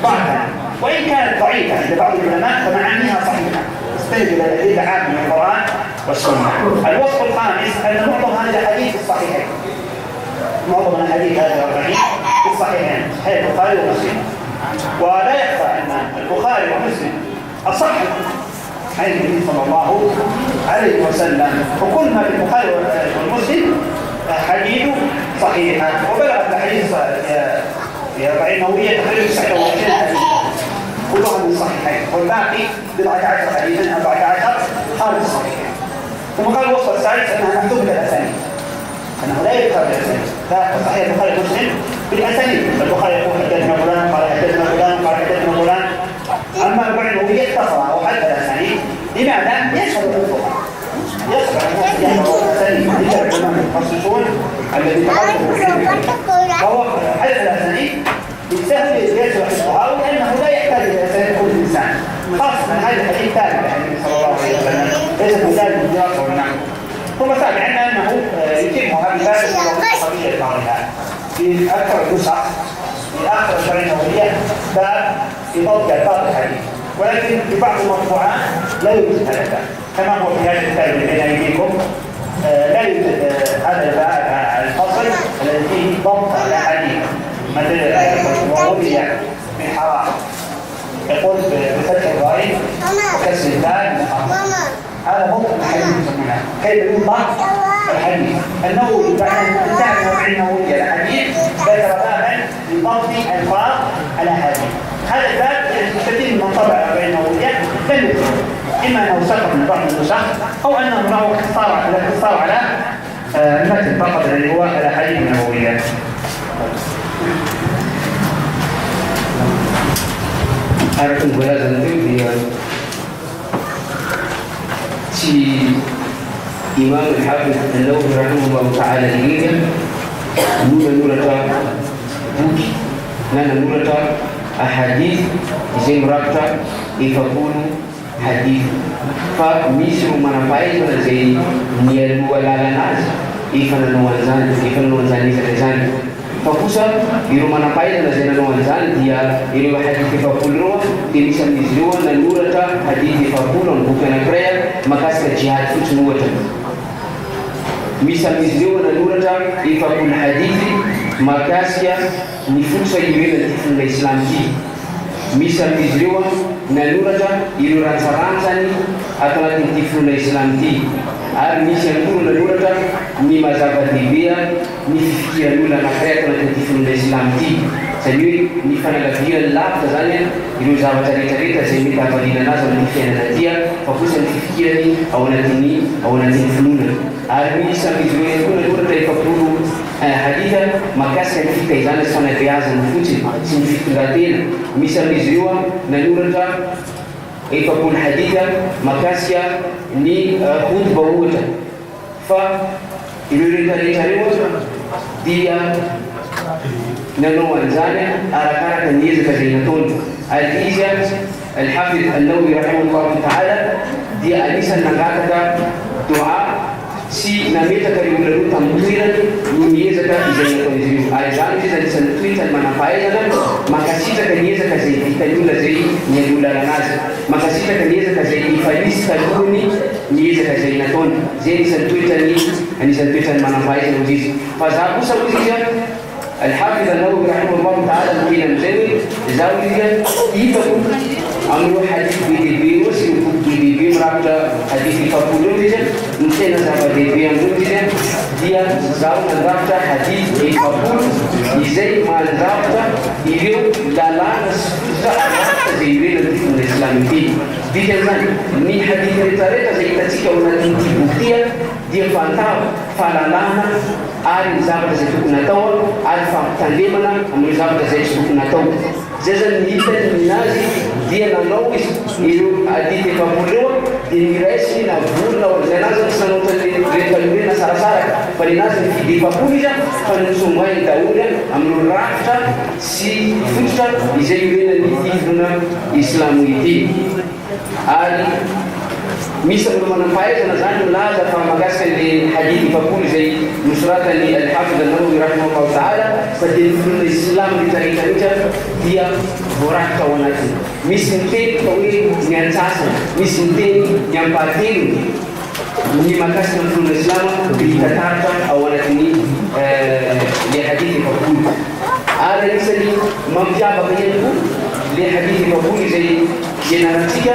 ضعفا، وإن كانت ضعيفة عند بعض العلماء فمعانيها صحيحة تستند إلى الأدلة عامة من القرآن والسنة. الوصف الخامس أن معظم هذه الأحاديث الصحيحين، معظم الأحاديث هذه 40 في الصحيحين، صحيح البخاري ومسلم. ولا يخفى أن البخاري ومسلم أصح عن النبي صلى الله عليه وسلم، وكل ما في البخاري والمسلم حديث صحيحة. وبلغت الحديث في 40 نووية تقريبا 29 حديث كلها من الصحيحين، والباقي 14 حديثا 14 خارج الصحيحين. ثم قال الوصف الثالث أنها محدودة الأسانيد، أنه لا يذكر بالأسانيد، فصحيح البخاري ومسلم بالأسانيد. البخاري يقول حدثنا فلان قال حدثنا فلان قال حدثنا فلان. أما 40 نووية اختصرها وحدث الأسانيد. لماذا؟ يشهد حفظها، يصبح الناس يحفظوا الأسانيد إلا العلماء المتخصصون الذي تقدموا في الحديث، فهو حدث الأسانيد سهل يشرح حفظها، ولأنه لا يحتاج إلى أسانيد كل إنسان، خاصة هذا الحديث ثابت عن النبي صلى الله عليه وسلم ليس مثال بالدراسة والنحو. ثم سابعا أنه يتمها بباب القضية بعضها في أكثر النسخ في آخر الشرعية النووية باب في ضبط ألفاظ الحديث، ولكن في بعض المطبوعات لا يوجد هذا الباب كما هو في هذا الكتاب الذي بين أيديكم. لا يوجد هذا الباب الفصل الذي فيه ضبط الأحاديث مثل ووضع من حرام يقول بفتح الراء وكسر الدال هذا ضبط الحديث يسمونه. كيف يوضع الحديث؟ النووي بعد أن انتهى من 40 نووية الحديث ذكر بابا لضبط ألفاظ الأحاديث. هذا الباب يستفيد من طبع 40 نووية لم يكن، إما أنه سقط من بعض النسخ أو أنه له اختصار على المتن فقط الذي هو الأحاديث النووية. araky ny voalazany teo dia tsy imam al-Hafiz an-Nawawi rahimahullah ta'ala ireny no nanoratra boky na nanoratra ahadith izay mirakitra 70 hadith. Fa misy ro manampahaizana zay mialoha lalana azy efa nanao an'izany ezaka zany. Fa kosa ireo manampahaizana zay nanao an'izany dia ireo hadith 70 reo dia misy amin'izy ireo nanoratra hadith 70 amin'ny boky anankiray mahakasika jihad fotsiny ohatra. Misy amin'izy ireo nanoratra 70 hadith mahakasika ny fototra ivelany ty fonona Islam ty. Misy amin'izy ireo nanoratra ireo rantsarantsany ato anatin'ity fonona Islam ty. Ary misy ihany koa nanoratra ny mazava-dehibea ny fifikiran'olona anankiray ato anatin'ity fonona Islam ty. Zany hoe ny fanagadirany lavitra zany ireo zavatra rehetrarehetra zay mety havalina anazy amin'ny fiainana tia, fa kosa ny fifikirany ao anatin'ny finoana. Ary misy amin'izy ireo ihany koa nanoratra 70 haditha mahakasika ny fitaizana sy fanabeazana fotsiny sy ny fitondratena. Misy amin'izy ireo nanoratra 70 haditha mahakasika ny khutba ohatra. Fa ireo rehetrarehetra reo dia nanao an'izany arakaraka ny ezaka zay nataony. Ary izy al-Hafiz an-Nawawi rahimahullah ta'ala dia anisan'ny nangataka dua sy nametraka ireo olona roa tamin'ny toerany no niezaka izay nataon'izy ireo. Ary zany izy anisan'ny toetrany manampahaizana makasitraka ny ezaka zay vitan'ny olona zay nialoha lalanazy, makasitraka ny ezaka zay ifanisy talohany ny ezaka zay nataony. Zay anisan'ny toetrany manampahaizana ozy izy. Fa za kosa ozy izy al-Hafiz an-Nawawi rahimahullah ta'ala mihena amizay hoe zaho izy hitako amin'ireo hadith be eo sy ireo boky be mirakitra hadith 70 eo izy ny tena zava-dehibe amin'ireo izy dia zaho nandrafitra hadith 70 izay mandrafitra ireo lalàna sy fototra zay ivelany ty fonona Islam ity. Dikan'izany ny hadith rehetrarehetra zay hitatsika ao anatin'ity boky tia dia fantaro fahalalana ary ny zavatra zay tokony atao ary fampitandremana amin'ireo zavatra zay tsy tokony atao. Zay zany ny hitany minazy dia nanao izy ireo hadith 70 reo dia niraisy na vorona zay anazy tsy nanao rehetrarehetra sarasara fa ny anazy ny fidy 70 izy fa nitsongainy daholo amin'ireo rafitra sy fototra izay irenany fivona Islamo ity. Ary misy amin'ireo manampahaizana zany milaza fa mahakasika ny hadith 70 izay nosoratany al-Hafiz an-Nawawi rahimahullah ta'ala fa dia ny fonona Islam rehetrarehetra dia voarakitra ao anatiny. Misy ny teny fa hoe ny antsasana, misy ny teny ny ampahatelo ny mahakasika ny fonona Islam dia hitataratra ao anatin'ny le hadith 70. Ary anisany mampiavaka ihany koa le hadith 70 izay ianarantsika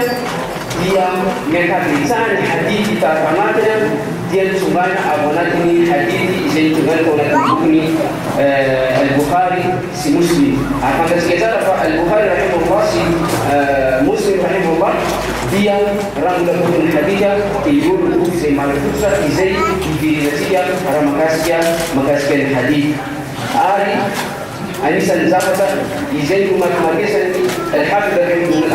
dia miankabetsahany hadith tarafanatiny dia nitsongana ao anatin'ny hadith izay nitsongana tao anatin'ny bokony al-Bukhari sy Muslim. Fantatsika tsara fa al-Bukhari rahimahullah sy Muslim rahimahullah dia raha mbola bokony haditha dia ireo ny boky izay manafototra izay iverenatsika raha mahakasika ny hadith. Ary anisan'ny zavatra izay no mahamakesany al-Hafiz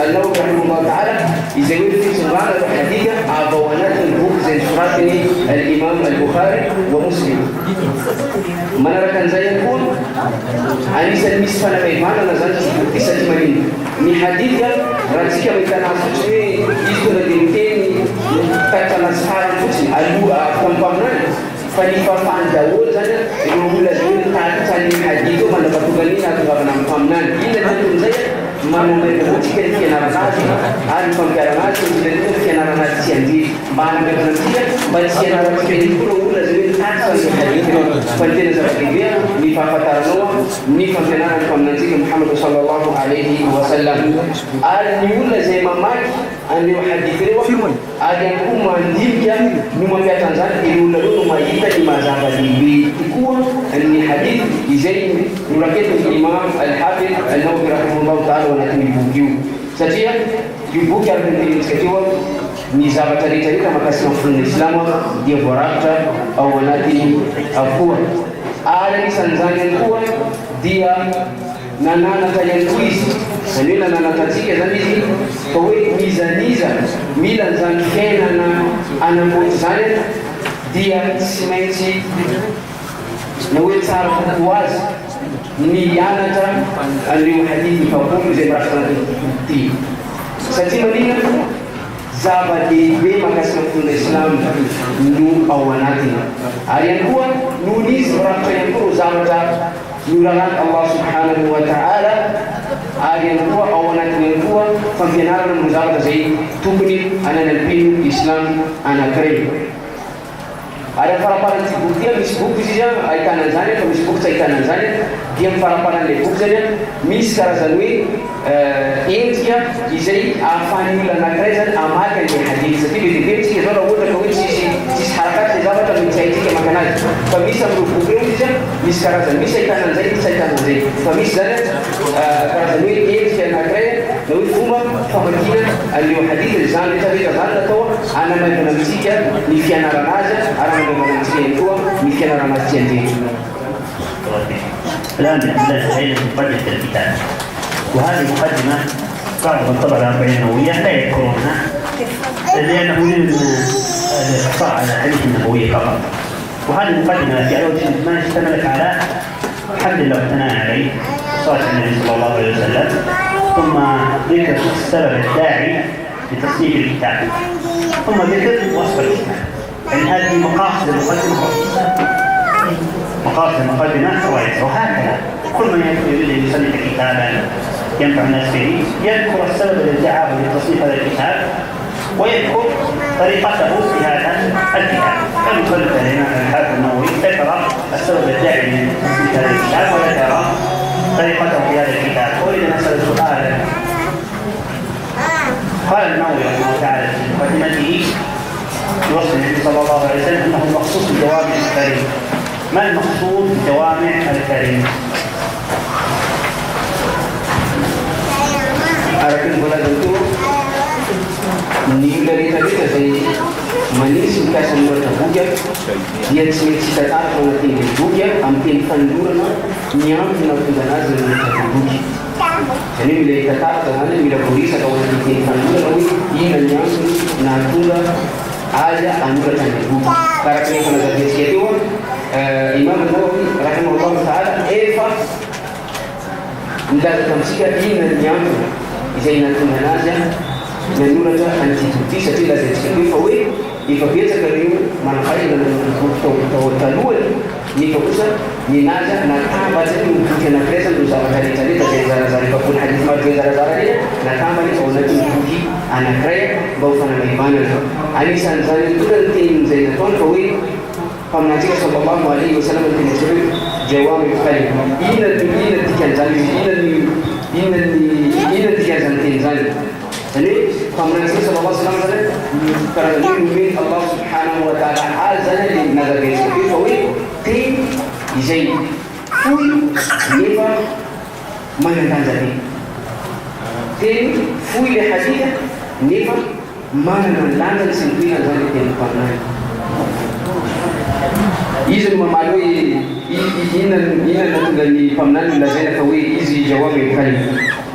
an-Nawawi rahimahullah ta'ala izay hoe fitsongana fa haditha avy ao anatin'ny boky izay nosoratiny al-Imam al-Bukhari wa Muslim. Manaraka an'izay ihany koa anisan'ny misy fanakaivana zany tsy boky satria manino ny haditha raha tsika mahita anazy fotsiny hoe izy tonga dia miteny takitra anazy farany fotsiny aloha tamin'ny fa ny fafany daholo zany ireo olona zay nitatitra ny hadith eo mandrapatonganina atongavana amin'ny faminany. Inona tanton'izay manamaivaotsika ny fianaranazy ary ny fampiaranazy ny fianaranazy tsy anjery mba hanamaivana antsika mba tsy ianaratsika ihany koa olona zay hoe nitatitra ny hadith fa ny tena zava-dehibe ny fahafantaranao ny fampianarany faminantsika Muhammad sallallahu alayhi wa sallam. Ary ny olona zay mamaky an'ireo hadith reo ary ihany koa mandimika no mampiatra an'izany ireo olona reo no mahita ny mazava-dehibe tokoa ny hadith izay noraketiny Imam al-Hafiz an-Nawawi rahimahullah ta'ala ao anatin'ny boky io. Satria io boky ary nitenitsika teo ny zavatra rehetrarehetra mahakasika ny fonona Islam dia voarakitra ao anatiny avokoa. Ary anisan'izany ihany koa dia nananaka ihany koa izy Zanila na natatsika zany izy fa hoe mizaniza mila zany fiainana anamboatra zany dia tsy maintsy na hoe tsara kokoa azy mianatra an'ireo hadith fapolo izay mirafitra ty satria manina zava-dehibe mahakasika fomba Islam no ao anatiny ary ihany koa noho izy mirafitra ihany koa zavatra nolalan'i Allah subhanahu wa ta'ala ary ihany koa ao anatiny ihany koa fampianarana no zavatra zay tokony ananampino Islam anankiray. Ada faraparan buku dia mis buku saja aitanan zany fa misy buku tsy aitanan zany dia faraparan'ilay buku zany misy karazany hoe endrika izay ahafahan'ny olona anankiray zany amaky an'ilay hadith satria vetivety zao raha ohatra ka hoe tsisy harakat zay zavatra no tsy haitsika maka anazy fa misy amin'ireo buku reo izy misy karazany misy aitanan zay tsy aitanan zay fa misy zany karazany hoe endrika anankiray na hoe fomba famakina an'ireo hadith zany rehetrarehetra zany natao anamaivana amintsika ny fianarana azy ary الآن نحتاج إلى مقدمة الكتاب وهذه المقدمة بعضهم طبعا الأربعين النووية لا يذكرونها لأنه يريد الاقتصار على الحديث النبوي فقط وهذه المقدمة في أول شيء ما اشتملت على حمد الله والثناء عليه صلاة النبي صلى الله عليه وسلم ثم ذكر السبب الداعي لتصنيف الكتاب ثم ذكر وصف الإسلام يعني هذه مقاصد المقدمة مقاصد المقدمة رئيسة وهكذا كل من يريد أن يصنف كتابا ينفع الناس به يذكر السبب الذي دعاه لتصنيف هذا الكتاب ويذكر طريقته في هذا الكتاب كمثل الإمام الحافظ النووي ذكر السبب الداعي لتصنيف هذا الكتاب وذكر طريقته في هذا الكتاب وإذا نسأل سؤالا قال النووي رحمه الله تعالى في مقدمته يوصف النبي صلى الله عليه وسلم انه المقصود بجوامع الكريم. ما المقصود بجوامع الكريم؟ Arakin bola tentu ni dari tadi saya manis kasan berbuka dia cerita tentang tinggi buka hampir kanduran nyam nak tunjangan dengan buka. Jadi bila kata dengan bila polis atau orang tinggi kanduran ini nyam natura ada anjuran buka. Karena kalau ada sesuatu Imam Nawawi rahimahullah taala Eva tidak tamsika ini nyam إذا نتنازع نقول له أنت تبتيش تلا تسكتي فوي يفبيتك اليوم من خير من التوتلول يفوزا ينازع نكام بتني ممكن نكرز نوزع هذه تاني تجهز زاري بقول حديث ما تجهز زاري نكام بني أو نجيب بوكي أنا كريه بوفنا ميبان أنا سانزاني كل تين زي نتون فوي فمناجي صلى الله عليه وسلم تنزل جوامع الكلم إلى تكان زاني إلى تجازن تنزل. jadi pemenang sallallahu alaihi wasallam karena ini Allah subhanahu wa taala azan di nazar dia seperti itu tim izin fui nifa mana jadi tim fui le hadith nifa mana landan sendiri nazar dia pemenang izin memalui ini dari pemenang lazina kawi izi jawab kali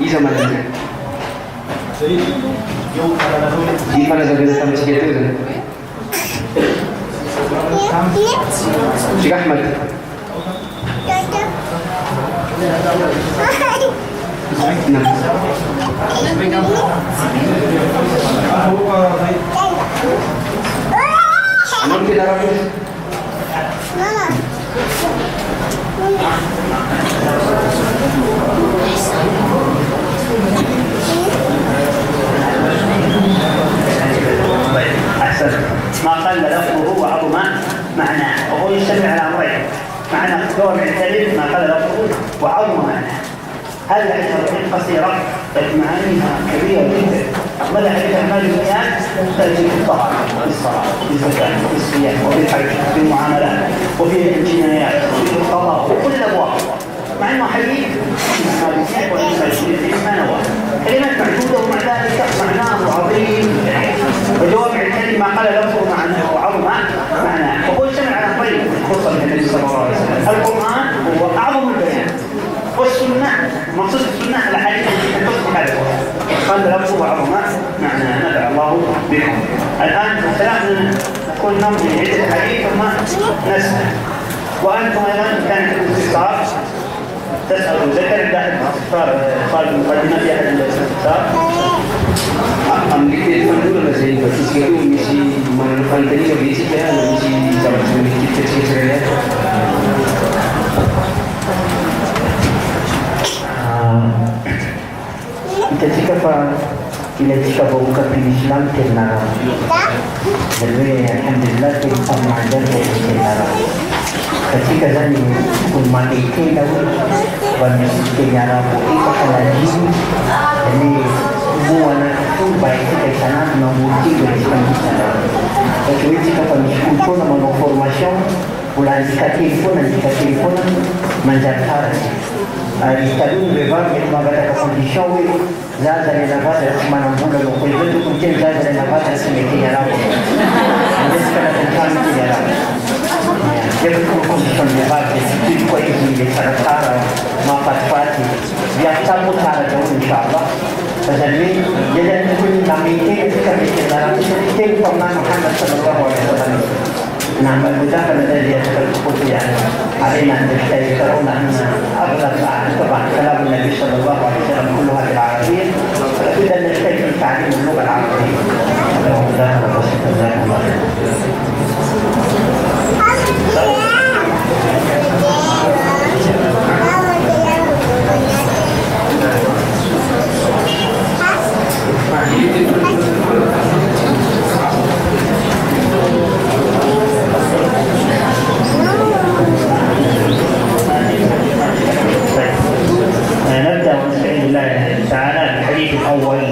iza mana di mana saja kita mesti itu kan? Syekh Ahmad. Anak kita rapi. أحسن ما قل لفظه وعظم معناه وهو يشتمل على أمرين معنى جوامع الكلم ما قل لفظه وعظم معناه هذه الحديث قصيرة لكن معانيها كبيرة جدا ماذا حديث أعمال المئات تأتي في الطهارة وفي الصلاة وفي الزكاة وفي الصيام وفي الحج وفي المعاملات وفي الجنايات وفي القضاء وكل الأبواب مع أنه حديث كلمات معدودة ومع ذلك معناه عظيم وجوامع الكلمة ما قال لفظه معناه وعظم معناه وهو يشتمل على أمرين خصوصا من النبي صلى الله عليه وسلم القرآن هو أعظم البيان والسنة مقصود السنة الحديث التي تخص تلفظ بعضهما معنى نفع الله بكم. الآن اختلافنا نكون نمضي عدة حديث ثم نسمع، وأنتم أيضا كان عندكم استفسار تسألوا ذكر داخل الاستفسار قال المقدمة في أحد الاستفسار. Ambil telefon dulu lah saya bagi sekali misi mana tadi bagi saya misi zaman kita saya. Ketika kita buka Islam kenara, jadi alhamdulillah kita mengajar kenara. Ketika saya umat itu tahu banyak kenara itu lagi, jadi semua itu baik kita sana menguji Islam sana. Jadi jika kami kumpul nama formasi, bulan jika telefon menjadi Ritalun beva che magari la condizione Zaza nella base ma non vuole lo puoi vedere tutti i Zaza nella base si mette a lavoro adesso che la tentata di lavoro io con condizione di base tutti quelli che saranno ma fatti via sabotare da un inshallah فزمين يجب كل نعمتين تكمل نعمتين طبعا محمد صلى الله عليه وسلم نعمل مداخلة الذي يتكلم يعني علينا أن يشترون أن أغلب طبعا كلام النبي صلى الله عليه وسلم كلها بالعربية فإذا نشترك في تعليم اللغة العربية مداخلة بسيطة جزاكم الله خير. نبدأ ونستعين بالله تعالى بالحديث الأول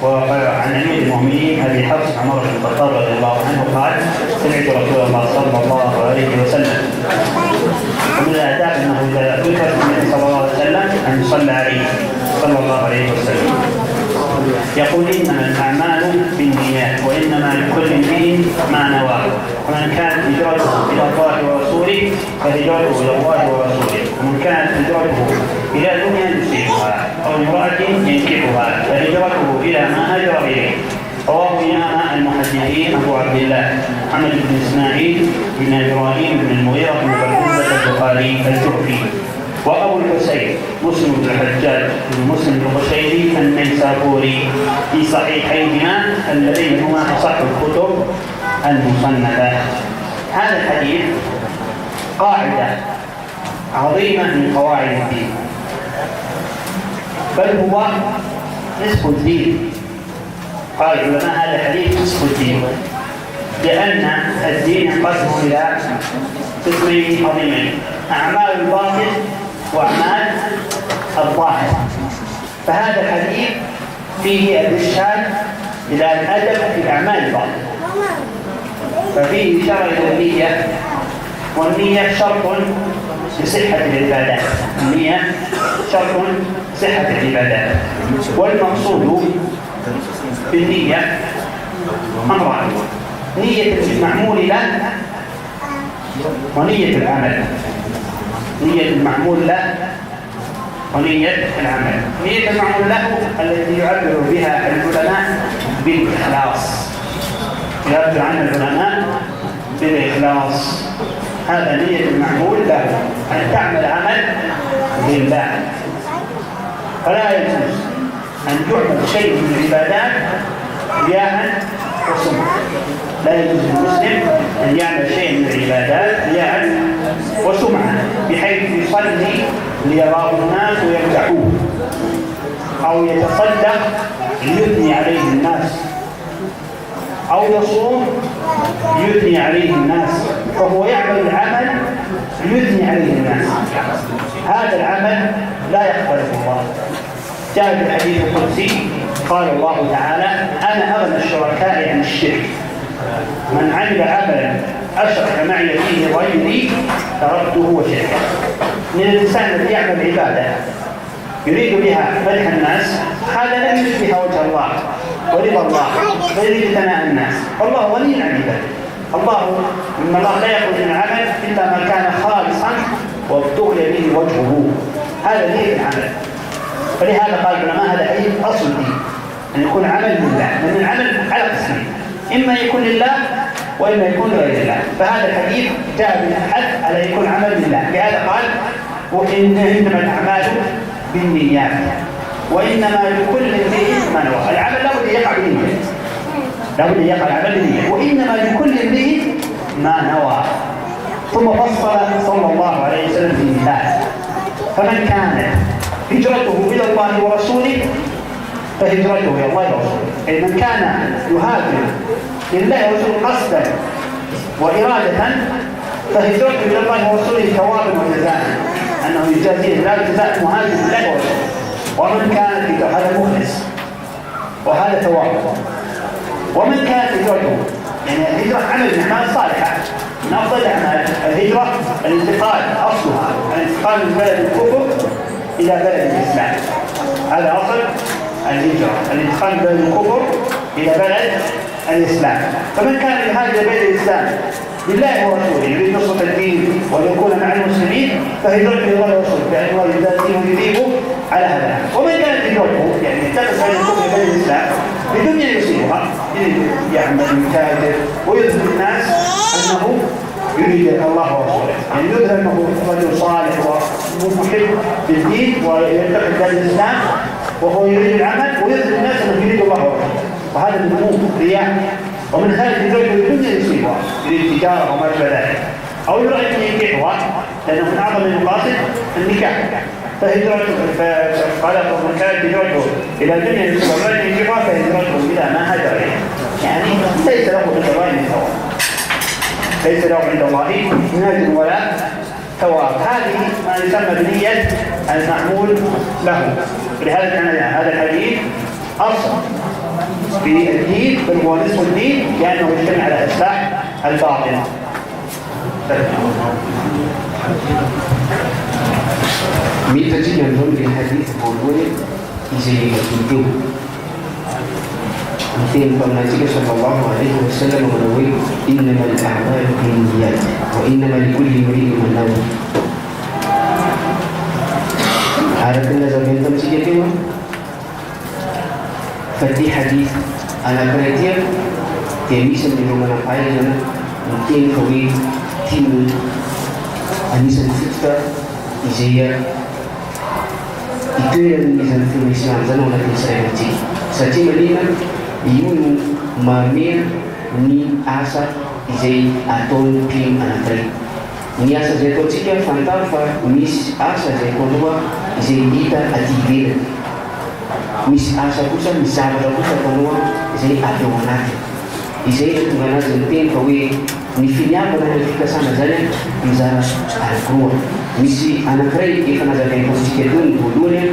وعن أمير المؤمنين أبي حفص عمر بن الخطاب رضي الله عنه قال سمعت رسول الله صلى الله عليه وسلم. ومن الآداب أنه إذا ذكر النبي صلى الله عليه وسلم أن يصلى عليه صلى الله عليه وسلم. يقول إنما الأعمال بالنيات وإنما لكل امرئ ما نوى ومن كانت هجرته إلى الله ورسوله فهجرته إلى الله ورسوله ومن كانت هجرته إلى دنيا يصيبها أو امرأة ينكحها فهجرته إلى ما هاجر إليه. رواه إمام المحدثين أبو عبد الله محمد بن إسماعيل بن إبراهيم بن المغيرة بن برزة البخاري الجعفي. وأبو الحسين مسلم بن الحجاج بن مسلم القشيري النيسابوري في صحيحيهما اللذين هما أصح الكتب المصنفة. هذا الحديث قاعدة عظيمة من قواعد الدين، بل هو نصف الدين. قال العلماء هذا الحديث نصف الدين، لأن الدين ينقسم إلى قسمين عظيمين: أعمال الباطن وأعمال الظاهر. فهذا الحديث فيه الإرشاد إلى الأدب في أعمال الباطن، ففيه إشارة إلى النية، والنية شرط لصحة العبادات. النية شرط صحة العبادات، والمقصود بالنية أمران: نية المعمول له ونية العمل. نية المعمول له ونية العمل. نية المعمول له التي يعبر بها العلماء بالإخلاص، يعبر عن العلماء بالإخلاص. هذا نية المعمول له، أن تعمل عمل لله. فلا يجوز أن يعمل شيء من العبادات رياء وسمعة. لا يجوز للمسلم أن يعمل شيء من العبادات رياء وسمعة بحيث يصلي ليراه الناس ويمدحوه، أو يتصدق ليثني عليه الناس، أو يصوم ليثني عليه الناس، فهو يعمل العمل ليثني عليه الناس. هذا العمل لا يقبله الله. جاء في الحديث القدسي قال الله تعالى: أنا أغنى الشركاء عن الشرك، من عمل عملا أشرك معي فيه غيري تركته وشركه. من الإنسان الذي يعمل عبادة يريد بها مدح الناس، هذا لا يريد بها وجه الله ورضا الله، ويريد ثناء الناس، والله غني عن عباده. إن الله لا يخرج من العمل إلا ما كان خالصا وابتغي به وجهه. هذا دين العمل. فلهذا قال العلماء هذا حديث أصل دين، أن يكون عمل لله، لأن العمل على قسمين، إما يكون لله وإما يكون لغير الله. فهذا الحديث جاء بالحث على يكون عمل لله، لهذا قال إنما الأعمال بالنيات وإنما لكل امرئ ما نوى. العمل لابد أن يقع بالنية، لابد أن يقع العمل بالنية، وإنما لكل امرئ ما نوى. ثم فصل صلى الله عليه وسلم في المثال: فمن كانت هجرته إلى الله ورسوله فهجرته إلى الله ورسوله. أي من كان يهاجر لله ورسوله قصدا وإرادة فهجرته إلى الله ورسوله ثوابا وجزاء، أنه يجازيه لا جزاء مهاجر لله ورسوله. ومن كانت هذا مخلص وهذا ثواب. ومن كانت هجرته يعني الهجرة عمل من أعمال صالحة، من أفضل الأعمال الهجرة الانتقال، أصلها الانتقال من بلد الكفر إلى بلد الإسلام، هذا أصل الهجرة، الانتقال من بلد الكفر إلى بلد الإسلام. فمن كان يهاجر بلد الإسلام لله ورسوله يريد نصرة الدين وليكون مع المسلمين فهجرته إلى الله ورسوله، يعني الله يجازيه ويثيبه على هذا. ومن كانت هجرته يعني اتخذ بلد الكفر إلى بلد الإسلام بدنيا يصيبها، يعمل يتاجر ويظهر الناس أنه يريد الله ورسوله، يعني يظهر أنه رجل صالح ومحب للدين ويتخذ بلد الإسلام وهو يريد العمل ويظهر الناس أنه يريد الله ورسوله، وهذا من رياء. ومن خارج الدنيا الدنيا يصيبها يريد تجارة وما شابه ذلك، أو يريد أن ينكحها لأنه من أعظم المقاصد النكاح. فهجرته فقال ومن كانت هجرته إلى الدنيا يصيبها ولا ينكحها فهجرته إلى ما هاجر إليه، يعني ليس له عند الله من ثواب، ليس له عند الله من أجر ولا ثواب. هذه ما يسمى بنية المعمول له. ولهذا كان هذا الحديث أصل في الدين، بل هو نصف الدين، لأنه يجتمع على إصلاح الباطن. Mita jika menurut hadis boleh isi itu. Mungkin Nabi sallallahu alaihi wasallam menawi innamal a'malu binniyat wa innamal likulli imrin ma nawa. Harapnya zaman itu juga Fadi hadis anak kerja dia bisa menurut apa yang mungkin kami tim anisan kita izaya itu yang bisa Islam zaman orang Israel ini. Saja Madinah iun mamir ni asa izay atau tim anak kerja. Ni asa saya tu cikgu fantasfa ni asa saya kedua izay kita atibir. Mis asa kusa misal kusa kanua izay adonan izay tungana zentin kawi ni finya pada ketika sana zane mizara alquran misi anak rai ikan ada yang posisi kedun dulunya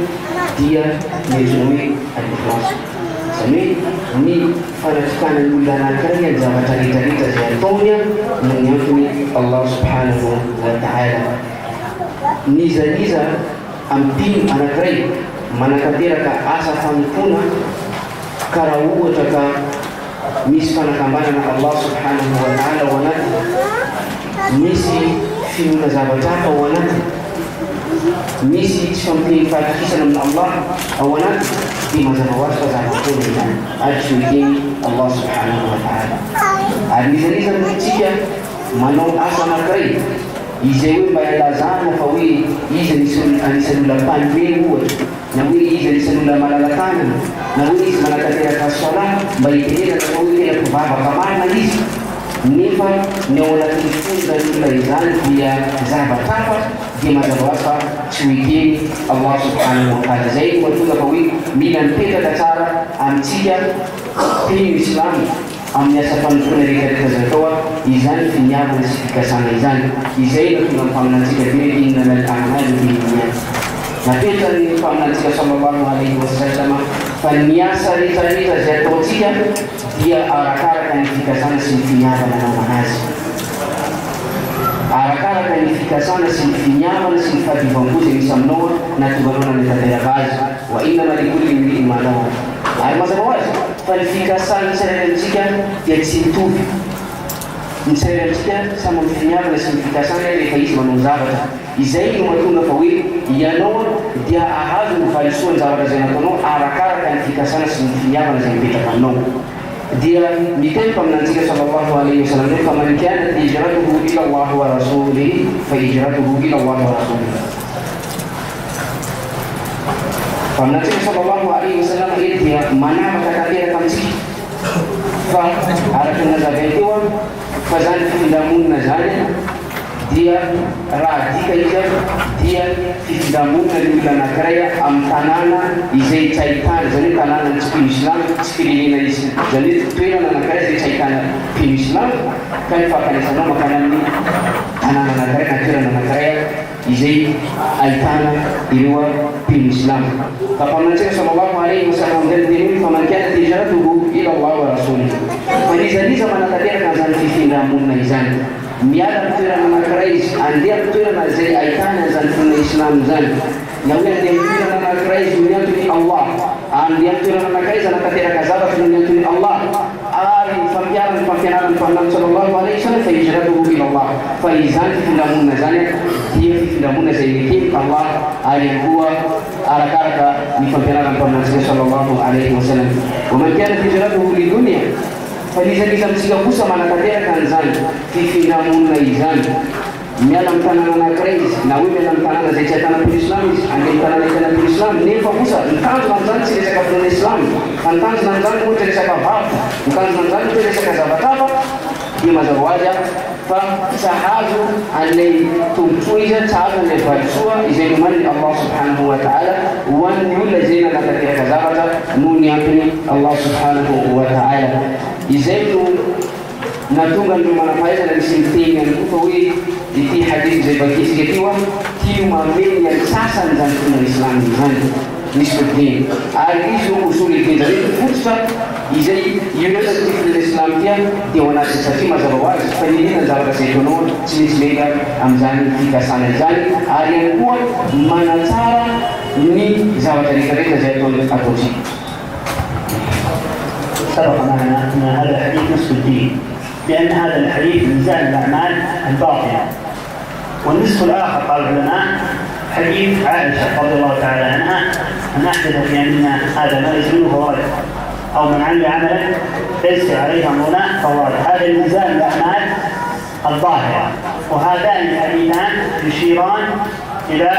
dia mezumi al-ikhlas sami ni faraskan bulan kerja zaman cerita-cerita jatuhnya menyangkut Allah Subhanahu wa taala niza ampin anak rai manakadira ka asa famkuna karawu taka misfana kambana na Allah Subhanahu wa ta'ala wanati misi fimna zabataka wanati misi champi fatikisha na Allah wanati di mazawasha za kutumia ajui Allah Subhanahu wa ta'ala alizaliza mtikia mano asa nakrai izewe bayalazana fawi ize anisalula panwewe na wili ize anisalula malalakana na wili ize malakatira kaswala mbalikirira na fawi kila kubaba kamana hizi nifa neola kifunza nila izani pia zaba tapa jema zawasa chuikini Allah Subhanahu wa ta'ala zaidi watuga fawi mina mpeta katara amtia pini Islami amnyasapan dari keterjatuhan izan finyaman sikasana izan izai tunampangan sikap diri innal a'malu binniyat. Nabi tadi pangan sikap sallallahu alaihi wasallam fanyasa ritani tajatuhia dia arakara kan sikasana sinfinyaman na manazi arakara kan sikasana sinfinyaman sinfati bambuze misamno na tubarona nitaderabazi wa inna likulli imrin ma nawa. Ay mazawazi falifikasan seremjika ya sintufi seremjika sama mfinyama na simfikasan ile kaisi manuzaba izay no mahatonga fa hoe ianao dia ahazo ny valisoa ny zavatra zay nataonao arakaraka ny fikasana sy ny finiavana zay mipetraka aminao. Dia miteny mpaminantsika sallallahu alaihi wasallam fa man kanat hijratuhu ila Allah wa rasulihi fa hijratuhu ila Allah wa rasulihi. Mpaminantsika sallallahu alaihi wasallam dia manapaka tanteraka amintsika fa araka ny nazavaina teo fa zany fifindamonina zany dia raha dika izy dia fifindamonina ny olona anankiray amin'ny tanàna izay tsy ahitana, zany hoe tanàna tsy mpino islamo, tsy firenena izy, zany hoe toerana anankiray izay tsy ahitana mpino islamo ka ny fahafanesanao makana amin'ny tanàna anankiray na toerana anankiray izay ahitana ireo mpino islamo. Ka mpaminantsika sallallahu alaihi wasallam dia fa man kanat hijratuhu ila Allah wa rasulihi. Manizaniza manatanteraka an'izany fifindamonina izany. Miala amin'ny toerana anankiray izy, andeha amin'ny toerana izay ahitana an'izany fonina islamo zany. Na hoe andeha amin'ny toerana anankiray izy no miantony Allah, andeha amin'ny toerana anankiray izy anatanteraka zavatra no miantony Allah, ary fampiarana ny fampianarana ny mpaminantsika sallallahu alaihi wasallam fa hijratuhu ila Allah. Fa izany fifindamonina zany dia fifindamonina izay mekeny Allah ary koa arakaraka ny fampianarana ny mpaminantsika sallallahu alaihi wasallam. Wa man kanat hijratuhu lidunya fa nizaniza amintsika kosa manatanteraka an'izany fifindamonina izany. Miala amin'ny tanàna anankiray izy, na hoe miala amin'ny tanàna izay tsy ahitana mpino islamo izy, andeha amin'ny tanàna ahitana mpino islamo, nefa kosa ny tanjona amin'izany tsy resaka finoana islamo, fa ny tanjona amin'izany ohatra resaka vakoka, ny tanjona amin'izany ohatra resaka zava-kafa, dia mazava ho azy fa tsy ahazo an'ilay tombontsoa izy, tsy ahazo an'ilay valisoa izay nomaniny Allah subhanahu wa ta'ala ho an'ny olona izay nanatanteraka zavatra no ny antony Allah subhanahu wa ta'ala. Izay no natonga ny manam-pahaizana misy miteny ihany koa fa hoe ity hadith izay vakitsika teo tia mameny ny sasany zany fonina islamo zany misy foteny ary izy usul al-fiqh fototra izay iresaky ty fonina islamo tia dia ho anazy satria mazava ho azy fa ninona zavatra izay ataonao tsy misy meka amin'izany fikasana izany ary ihany koa manatsara ny zavatra rehetrarehetra izay ataontsika. سبق معنا أن هذا الحديث نصف الدين، لأن هذا الحديث ميزان الأعمال الباطنة. والنصف الآخر قال العلماء حديث عائشة رضي الله تعالى عنها من أحدث في أمرنا هذا ما ليس منه فهو رد، أو من عمل عملا ليس عليه أمرنا فهو رد. هذا ميزان الأعمال الظاهرة. وهذان الحديثان يشيران إلى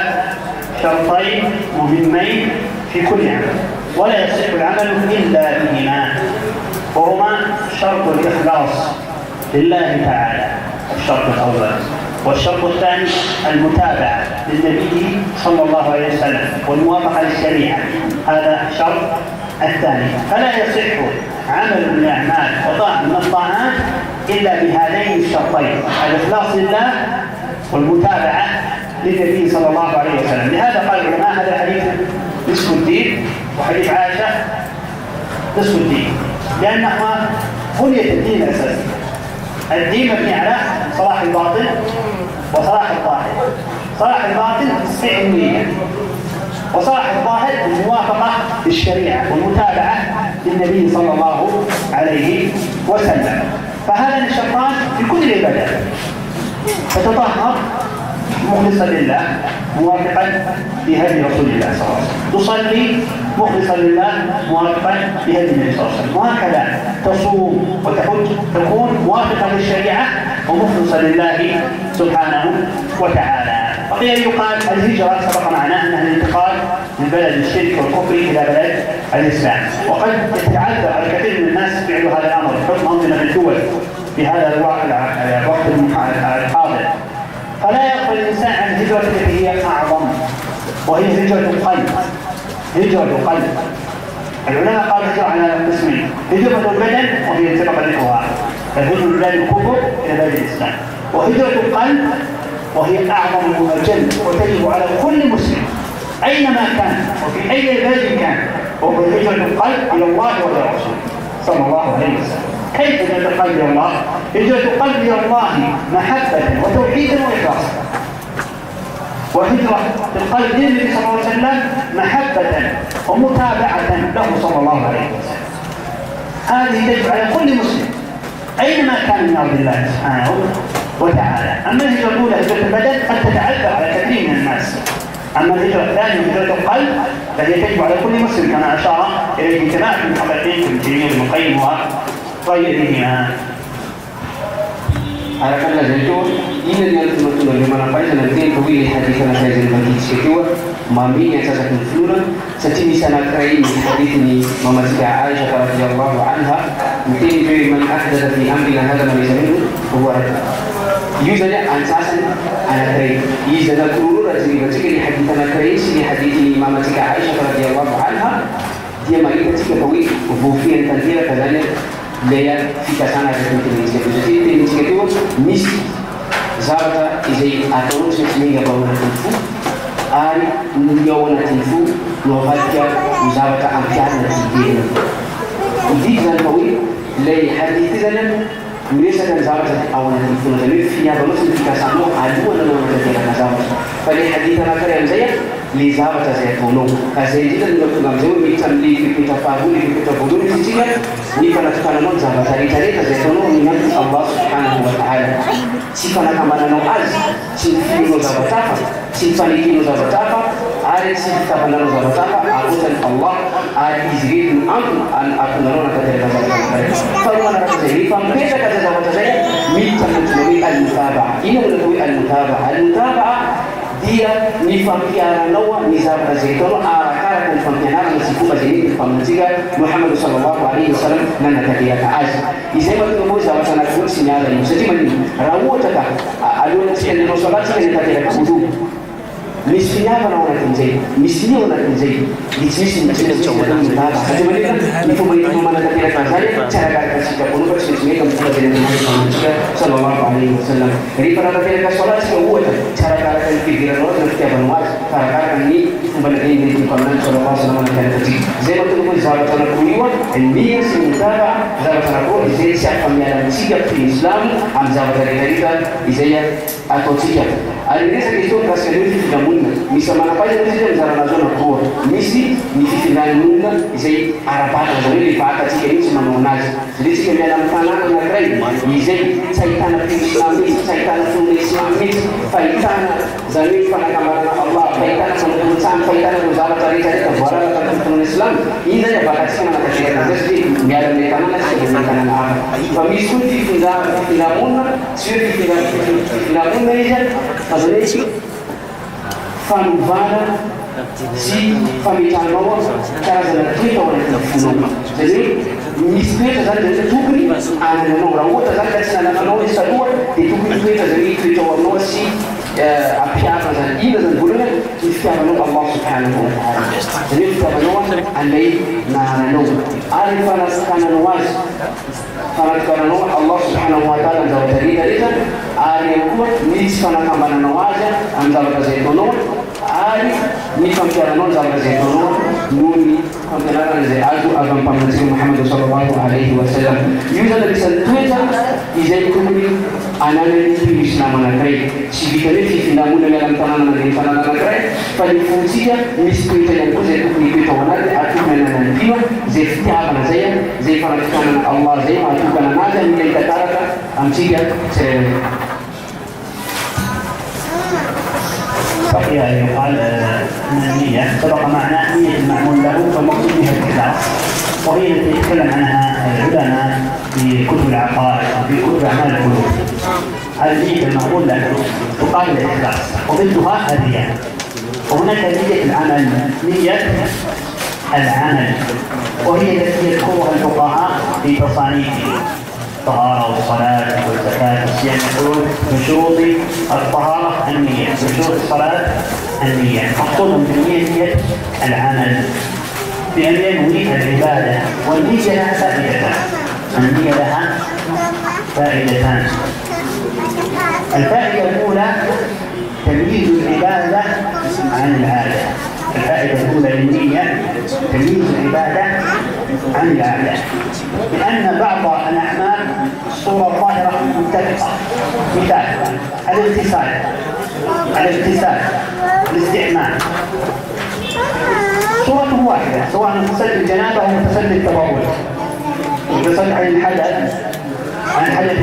شرطين مهمين في كل عمل، ولا يصح العمل إلا بهما، وهما شرط الإخلاص لله تعالى الشرط الأول، والشرط الثاني المتابعة للنبي صلى الله عليه وسلم والموافقة للشريعة، هذا الشرط الثاني. فلا يصح عمل من الأعمال وطاعة من الطاعات إلا بهذين الشرطين، الإخلاص لله والمتابعة للنبي صلى الله عليه وسلم. لهذا قال العلماء هذا الحديث نصف الدين، وحديث عائشة نصف الدين، لأنهما بنية الدين الأساسي. الدين مبني على صلاح الباطن وصلاح الظاهر. صلاح الباطن تصحيح النية، وصلاح الظاهر الموافقة للشريعة والمتابعة للنبي صلى الله عليه وسلم. فهذا الشرطان في كل العبادات، فتطهر مخلصا لله موافقا لهدي رسول الله صلى الله عليه وسلم، تصلي مخلصا لله موافقا لهدي النبي صلى الله عليه وسلم، وهكذا تصوم وتحج تكون موافقا للشريعه ومخلصا لله سبحانه وتعالى. وقيل يقال الهجره سبق معنا انها الانتقال من بلد الشرك والكفر الى بلد الاسلام، وقد يتعذر على كثير من الناس فعل هذا الامر بحكم انظمه الدول في هذا الوقت الحاضر. فلا يقبل الإنسان عن الهجرة التي هي أعظم، وهي هجرة القلب. هجرة القلب العلماء قالوا هجرة على قسمين: هجرة البدن وهي سبق ذكرها فهجرة بلاد الكفر إلى بلاد الإسلام، وهجرة القلب وهي أعظم وأجل وتجب على كل مسلم أينما كان وفي أي بلد كان، وهو هجرة القلب إلى الله وإلى رسوله صلى الله عليه وسلم. كيف هجرة القلب إلى الله؟ هجرة القلب إلى الله محبة وتوحيدا وإخلاصا، وهجرة القلب للنبي صلى الله عليه وسلم محبة ومتابعة له صلى الله عليه وسلم. هذه تجب على كل مسلم أينما كان من أرض الله سبحانه وتعالى. أما الهجرة الأولى هجرة البدن قد تتعذر على كثير من الناس. أما الهجرة الثانية هجرة القلب فهي تجب على كل مسلم كما أشار إليه جماعة من المحققين ابن تيمية وابن القيم وغيرهما. Harakanlah itu ini yang betul-betul bagaimana pada nanti kami hadis yang saya bagi sekitar mami yang saya tunjukkan sejak sana kali hadis ini Mama Siti Aisyah radhiyallahu anha mungkin itu man ahdatha fi amrina hadha ma laysa minhu huwa rad. Yuzanya ansasan anak kali yuzanya turun dari hadis anak kali sini hadis ini Mama Siti Aisyah radhiyallahu anha dia mari ketika kami bufian tandira kadanya leia fica sana da conferência do jeito que iniciativa mis zabata izai atau sesminga bauna tifu ari nyawana tifu no haja zabata amtiana tidina udizan kawi lei hadithi zanan وليس كان زابط أو نتيجة نتيجة فيها بنص في كسامو عدو ولا نتيجة كزابط فالحديث أنا كريم زيه لزابط زيتونو كزيجي لأنه كم زوج بيتم لي في تفاهم لي في تفاهم في تيجي نيفنا تكلمون زابط تاريخ زيتونو من الله سبحانه وتعالى سيفنا كمان نوعز سيفنا زابط تافا سيفنا زابط تافا عارف سيفنا زابط تافا عبودن الله عارف يزيد أن أكوننا كتير زابط فلما نركز فهم كيف زابط زي ميت تنتمي المتابعة إنه نقول المتابعة dia ni famkiara nawa ni zabata zaitun arakara kun famkiara masifuba zaidi famtiga Muhammad sallallahu alaihi wasallam nana takia kaazi isema tumo zabata na kursi nyala ni sema ni rawota ka alona sisi ndio salati ni takia kudu misinyaba na wanatinzei misinyo wanatinzei disisi mchele cha mtaba hatimaye ni kama hiyo maana takia kazali cara katika kunuba sisi ni kama kwa jina Muhammad sallallahu alaihi wasallam rifa na takia salati huwa cara katika roda na setiap manual cara ni kembali ini di Quran sallallahu alaihi wasallam kan tadi zema tu pun zabata na kuliwa ndia simutaba zabata na kwa izai siapa miala msiga fi Islam am zabata dalika izai atau tiga alireza kitu kasi ndio munna misa manapaya ndio zara na zona kwa misi ni fitina munna izai arapata ndio ipata tiga hizi manaonaje zilisi kemela mfana na krai izai saitana fi Islam saitana fi Islam faitana zalimi fana kama Allah faitana sama faitana uzara tarika tabara katika Islam ina ya bakati sana na katika desti miala mekana na sana na famisu fitina munna sio fitina munna hizi azalisi famvana si famitanoa kaza na kitu wanafunga jadi mispeta za tukuri ana nora wote za sana na nora sadua tukuri peta za kitu wanosi apiapa za ila za gulana istiamanu Allah subhanahu wa ta'ala jadi tabanwa alai na nanu arifa naskana nawaz فنذكرنا الله سبحانه وتعالى ذو تريد رزق آل يكون نسفنا كما نواجه أن ذو زيتون آل نفهم كرنا ذو زيتون نوني كنا نزي أجو أجمع بمنزل محمد صلى الله عليه وسلم يوجد رسالة تويتر إذا يكون أنا في الإسلام نكري سبيكني في فيلمون yang tanah negeri tanah negeri pada fungsinya misalnya yang itu saya tuh itu tawanan aku menahan dia zefti apa saya zefarkan Allah zef aku kan ada yang katakan amsiya saya صحيح يقال ان النية سبق معنا نية المعمول له فالمقصود بها الإخلاص وهي التي يتكلم عنها العلماء في كتب العقائد وفي كتب أعمال القلوب. النية المعمول له تقال الإخلاص وضدها الرياء. وهناك نية العمل نية العمل وهي التي يذكرها الفقهاء في تصانيفهم الطهارة والصلاة والزكاة والصيام يقولون من شروط الطهارة النية من شروط الصلاة النية مقصود بالنية نية العمل بأن ينوي العبادة والنية لها فائدتان النية لها فائدتان الفائدة الأولى تمييز العبادة عن العادة الفائدة الأولى للنية تمييز العبادة عن العادة لأن بعض الأعمال صورة ظاهرة متفقة مثال الاغتسال الاستعمال صورته واحدة سواء مغتسل الجنابة أو مغتسل التبول مغتسل عن الحدث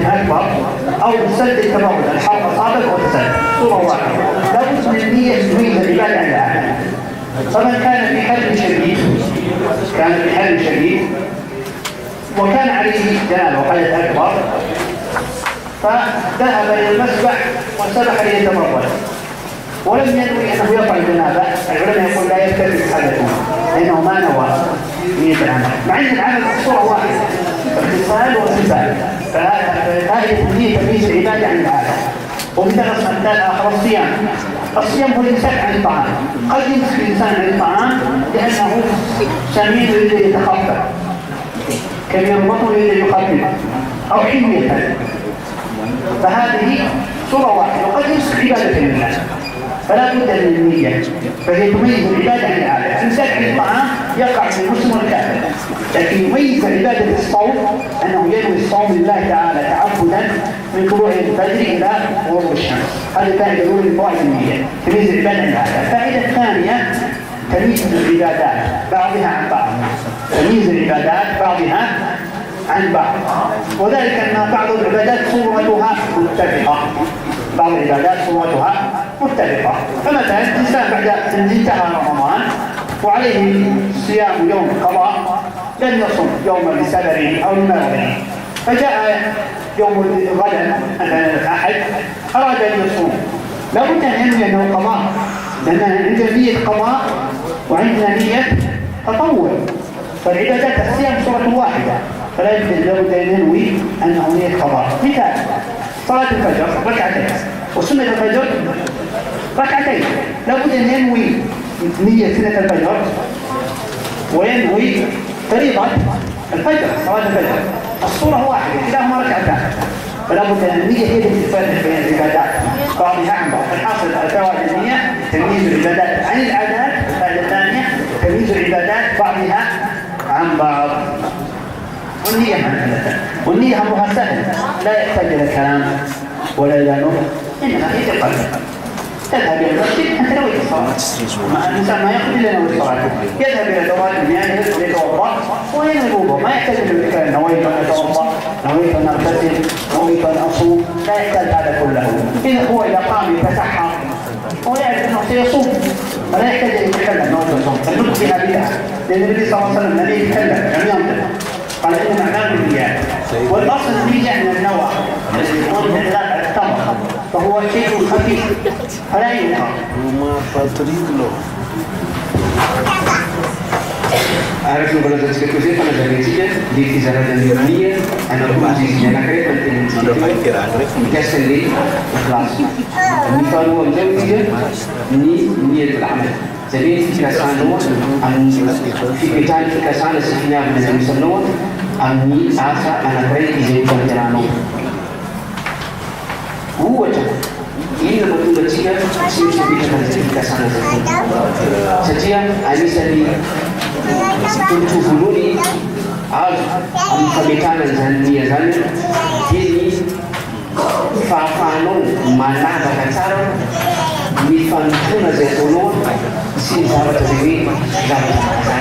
أكبر أو سد التمرد الحرب أصابك وتسد صورة واحدة لابد من النية تريد العبادة عند العالم. فمن كان في حل شديد وكان عليه جنابه وحدث أكبر فذهب إلى المسبح وسبح ليتمرد ولم ينوي أنه يقع الجنابة. العلماء يقول لا يرتكب حدثه لأنه ما نوى نية العمل، مع أن العمل صورة واحدة اتصال وانفصال. فهذه تنهي تمييز العبادة عن العادة. ومثال آخر الصيام هو الإمساك عن الطعام. قد يمسك الإنسان عن الطعام لأنه سمين يريد أن يتخفف كبير بطن يريد أن يخفف أو حمية، فهذه صورة واحدة. وقد يمسك عبادة لله فلا بد من النية، فهي تميز العبادة عن العادة. الإمساك عن الطعام يقع في المسلم والكافر، لكن يميز عبادة الصوم أنه ينوي الصوم لله تعالى تعبدا من طلوع الفجر إلى غروب الشمس. هذه فائدة الأولى من فوائد النية، تمييز العبادة عن العادة. الفائدة الثانية تمييز العبادات بعضها عن بعض، تمييز العبادات بعضها عن بعض، وذلك أن بعض العبادات صورتها متفقة، بعض العبادات صورتها متفقة. فمثلا الإنسان بعد أن انتهى رمضان وعليه صيام يوم قضاء لم يصم يوم لسبب أو لمرض، فجاء يوم غدا مثلا الأحد أراد أن يصوم، لابد أن ينوي أنه قضاء، لأن عندنا نية قضاء وعندنا نية تطوع. فالعبادات الصيام صورة واحدة، فلا لابد أن ينوي أنه نية قضاء. مثال صلاة الفجر ركعتين، وسنة الفجر ركعتين، لابد أن ينوي نية سنة الفجر وينوي فريضة الفجر صلاة الفجر. الصورة واحدة كلاهما ركعتان، فلا بد أن النية هي التي تفرق بين العبادات بعضها عن بعض. الحاصل فوائد النية تمييز العبادات عن العادات. الفائدة الثانية تمييز العبادات بعضها عن بعض. والنية أمرها سهل، لا يحتاج إلى كلام ولا إلى نطق، إنما هي القلب. تذهب إلى المسجد أنت نويت الصلاة، الإنسان ما يأخذ إلا نوي الصلاة، يذهب إلى دورات المياه ليتوضأ وينوي الوضوء، ما يحتاج إلى الكلام نويت أن أتوضأ، نويت أن أغتسل، نويت أن أصوم، لا يحتاج هذا كله. إذا هو إذا قام يتسحر هو يعرف أنه سيصوم ولا يحتاج أن يتكلم نويت الصوم. فالنطق بها بدعة، لأن النبي صلى الله عليه وسلم الذي يتكلم لم ينطق، قال إنما أعمال بالنيات. والأصل النية من النوى الذي يكون من التمر، فهو شيء خفيف فلا ينقى. أعرف أن بلد التكوزين أنا جميعتي دي تزارة النية أنا أقول أنا كريم أنت كسر لي إخلاص مثال هو مزوجة نية العمل jadi kekasano fi kitan kekasano sifnya dengan misalnya ami asa anak rei jadi penjerano buat ini betul betul sih kita kekasano sejak ani sadi tujuh bulan al pembicaraan zania zanir ini fafanon mana bahasa mifantuna zetuno si zavatra zay zavatra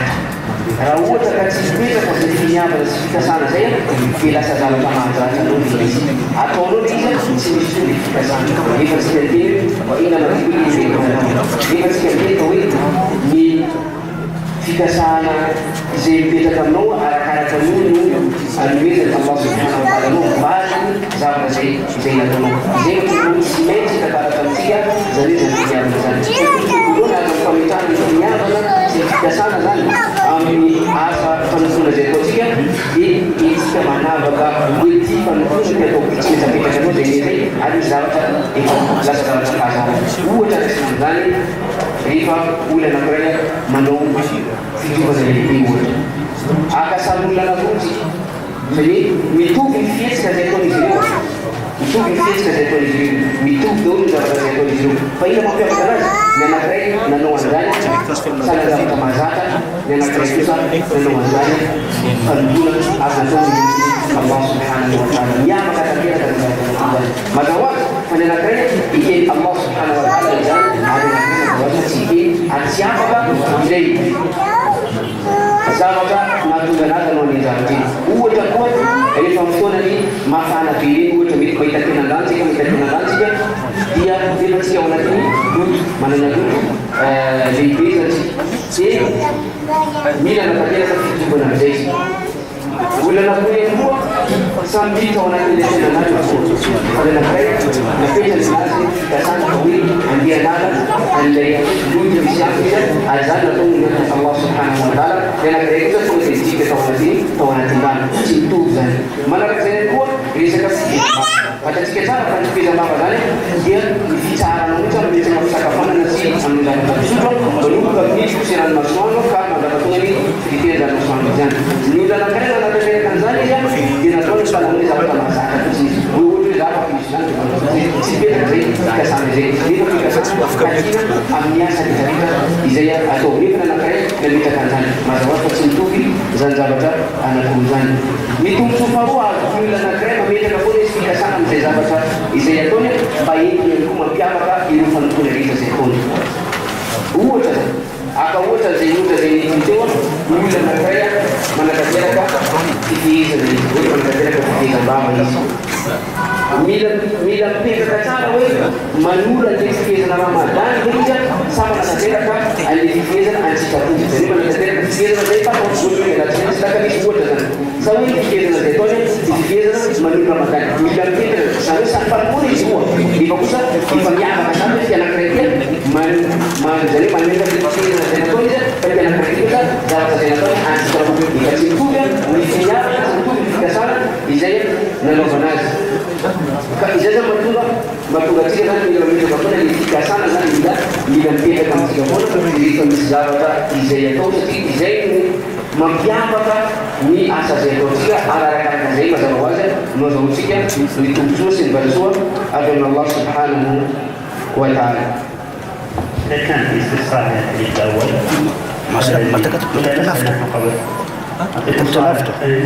raha ohatra ka tsy mipetraka zay finiavana sy fikasana zay dia lasa zavatra mahazatra anao izy ataonao izy tsy misy ny fikasana efa tsika tery ina efa tsika tery hoe ny fikasana zay mipetraka aminao arakaraka nono anoezany Allah subhanahu wa ta'ala no vazy zavatra zay nataonao zay no tsy maintsy tataraka amintsika zany hoe zany finiavana zany famitana ny finiavana sy fikasana zany amin'ny asa fanofona zay ataotsika dia itsika manavaka hoe ty fanofona ty atao tsy metsapetaka anao zay zay ary zavatra efa lasa zavatra kasana ohatra zany rehefa olona anankiray manao fitiavana lehibe ohatra akasaron'olona anakotsy zany mitovy ny fihetsika zay ataon'izy ireo mitovy ny fihetsika zay ataon'izy ireo mitovy daholo ny zavatra zay ataon'izy ireo fa ina mampiavaka anazy ny anankiray nanao an'izany sana zavatra mahazatra ny anankiray kosa nanao an'izany fanombola azo nataony Allah subhanahu wa ta'ala miavaka tanteraka ny zavatra mazao azy fa ny anankiray ikely Allah subhanahu wa ta'ala izany ary zavatra tsy ikely ary tsy afaka izay zavatra nahatonga anazy anao ny zavatra ohatra koa rehefa fotoana ny mafana be ohatra mety mahita tena lantsika dia efatsika ao anatiny loto manana loto lehibe satria dia mila natanteraka fitobana amizay olana koa koa samy hita ao anatin'le tena nazy anankiray napetrany nazy fikasana ka hoe andehanala an'ilay loto misy ampy izy ary zany nataony Allah subhanahu wa ta'ala dia anankiray kosa tonga dia tsika tao anatin-dano tsy mitovy zany manaraka zay koa resaka fatatsika tsara fa ny fizambava zany dia ny fitsarana mihitsy amin'ny resaka fisakafanana sy amin'ny zavapisotro manomboka amin'ny fosirany masoandro ka mandavatonga ny fiteny zany masoandro zany ny olana ankiray nanatanteraka an'izany izy dia nataony fanamony zavatra mahazaka izy hoe ohatra hoe zava misy zany tsy mipetraka zay fikasana zay nefa fikasana kakina amin'ny asa rehetrarehetra izay atao nefa nanankiray nametraka an'izany mazava fa tsy mitovy zany zavatra anatony zany ny tombontso faharoa azo ny olana ankiray mametraka foana izy fikasana amin'izay zavatra izay ataony mba entiny koa mampiavaka ireo fanontona rehetra zay ataony ohatra zany aka ohatra zay ohatra zay teo ny olana ankiray manakateraka fitehezana izy hoe manakateraka fitehezam-bava izy mila mipetraka tsara hoe manora le fitehezana ramadany zay izy samy nanateraka an'le fitehezana antsikapozy zany manakateraka fitehezana zay fataka misy ohatra zany sa hoe fitehezana zay ataony fitehezana manora ramadany mila mipetraka zany hoe samy faramona izy koa efa kosa efa miavaka zany hoe fianankiray tia zany hoe manetra fitehezana zay nataony izy fa fianankiray kosa zavatra zay nataony antsikapozy efa tsy mitovy ny finiavaka tsy mitovy ny fikasana izay nanaovana azy ka izay zany mahatonga atsika zany mila mipetraka foana ny fikasana zany mila mipetraka amintsika foana rehefa misy zavatra izay atao satria izay mampiavaka ny asa zay ataontsika arakaraka zay mazava ho azy no azahoantsika ny tombontsoa sy ny valitsoa avy amin'ny Allah subhanahu wa ta'ala. كان في استفسار الحديث الاول ما تكتب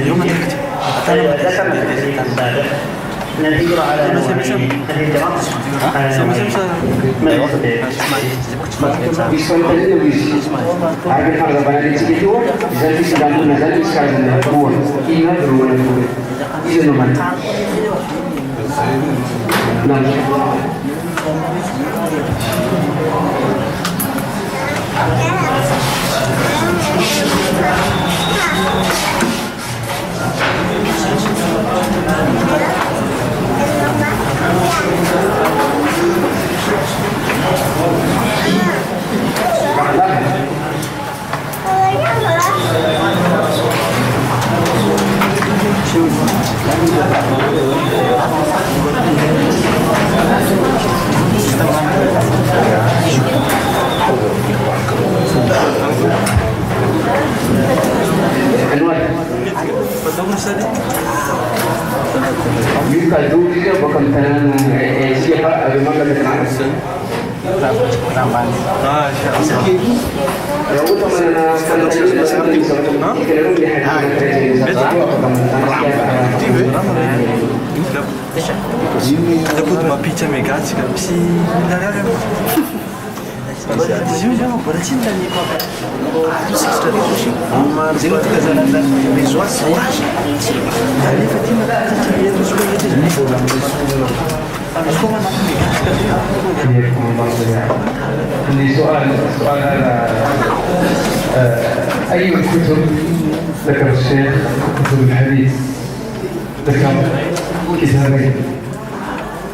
يوم ذكرنا في الحديث السابق ان الهجره على نوعين الهجره على نوعين ما يقصد Diskontennya bisa. Harga harga barang di sini itu, jadi sedang menazar sekarang dengan buah. Ina berulang buah. Ini nomor. Nah. Bukan dulu dia bukan tanah siapa ada mana ada tanah. Ya udah mana Dapat mapicha megaci kan si naraga. Jujur pada cinta ni kau. Amma zero kazanan visual suraj. Dari Fatima dia tu suka dia ni program ni. عندي سؤال هذا أي الكتب ذكر الشيخ كتب الحديث ذكر كتابين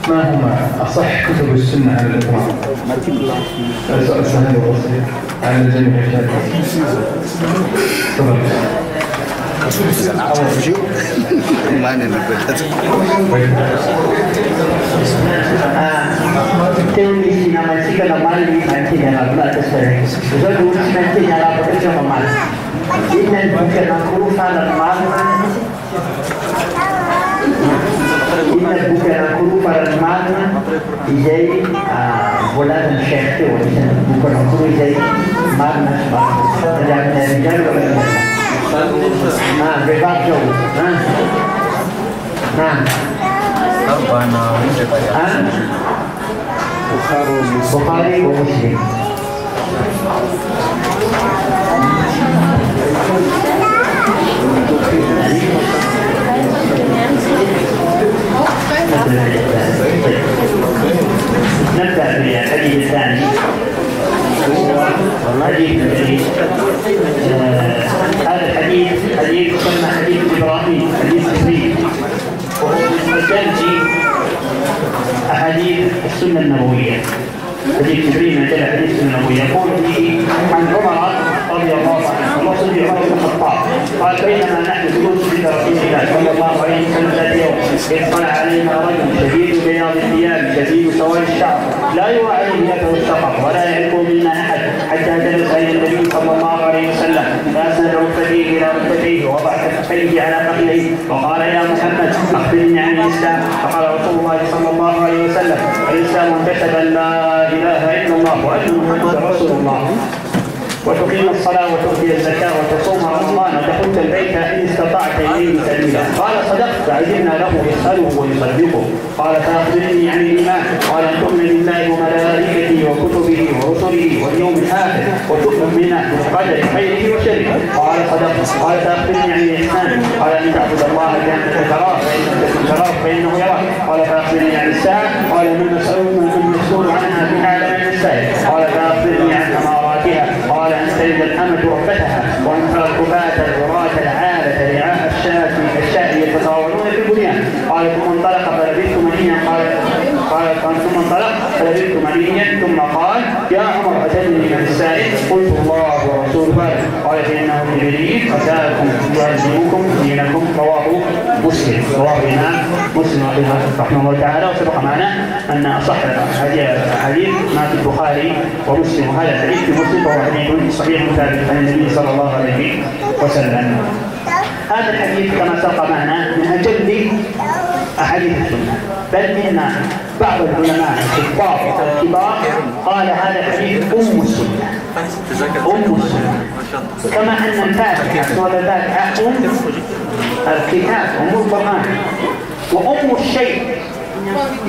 ما هما أصح كتب السنة على الإطلاق؟ السؤال سهل وبسيط على جميع الشهادات. تفضل. Teori namanya normal nanti dalam belas sesuai. Jadi dulu nanti dalam bekerja normal. Ini bukan aku normal. Ini bukan aku normal. Jadi bola dan syekh itu bukan aku jadi mana. Dan jadi bebas jauh. Bukhari wa Muslim. نبدأ بالحديث الثاني. هذا الحديث حديث يسمى حديث إبراهيم، حديث جبريل، وهو من مجال أحاديث السنة النبوية. حديث جبريل من جل حديث السنة النبوية يقول فيه عن عمر رضي الله عنه وصل عمر بن الخطاب قال: بينما نحن جلوس عند رسول الله صلى الله عليه وسلم ذات يوم إذ طلع علينا رجل شديد بياض الثياب شديد سواد الشعر لا يرى عليه يده السفر ولا يعرف منا أحد حتى جلس إلى النبي صلى الله عليه وسلم فأسند ركبتيه إلى ركبتيه ووضع كفيه على فخذيه وقال: يا محمد أخبرني عن الإسلام. فقال رسول الله صلى الله عليه وسلم: الإسلام أن تشهد أن لا إله إلا الله وأن محمدا رسول الله وتقيم الصلاة وتؤتي الزكاة وتصوم رمضان وتحج البيت إن استطعت إليه سبيلا. قال: صدقت. فعجبنا له يسأله ويصدقه. قال: فأخبرني عن الإيمان. قال: أن تؤمن بالله وملائكته وكتبه ورسله واليوم الآخر وتؤمن بالقدر خيره وشره. قال: صدقت. قال: فأخبرني عن الإحسان. قال: أن تعبد الله كأنك تراه فإن لم تكن تراه فإنه يراك. قال: فأخبرني عن الساعة. قال: من مسؤول عنها بأعلم من السائل. قال: فأخبرني عن أماراتها. قال: أن تلد الأمة ربتها وأن ترى الرباة العراة العالة رعاء الشاة يتطاولون في البنيان. قال: ثم انطلق فلبثت مليا. قال: ثم انطلق فلبثت مليا ثم قال: يا عمر أتدري من السائل؟ قلت: الله ورسوله. قال: فإنه جبريل أتاكم يعلمكم دينكم. رواه مسلم. رواه الإمام مسلم رحمه الله تعالى. وسبق معنا أن أصح حديث ما في البخاري ومسلم، وهذا الحديث في مسلم وهو حديث صحيح ثابت عن النبي صلى الله عليه وسلم. هذا الحديث كما سبق معنا من أجل أحاديث السنة، بل إن بعض العلماء الكبار قال هذا الحديث أم السنة. أم السنة كما أن الفاتحة سورة الفاتحة أم الكتاب، أم القرآن، وأم الشيء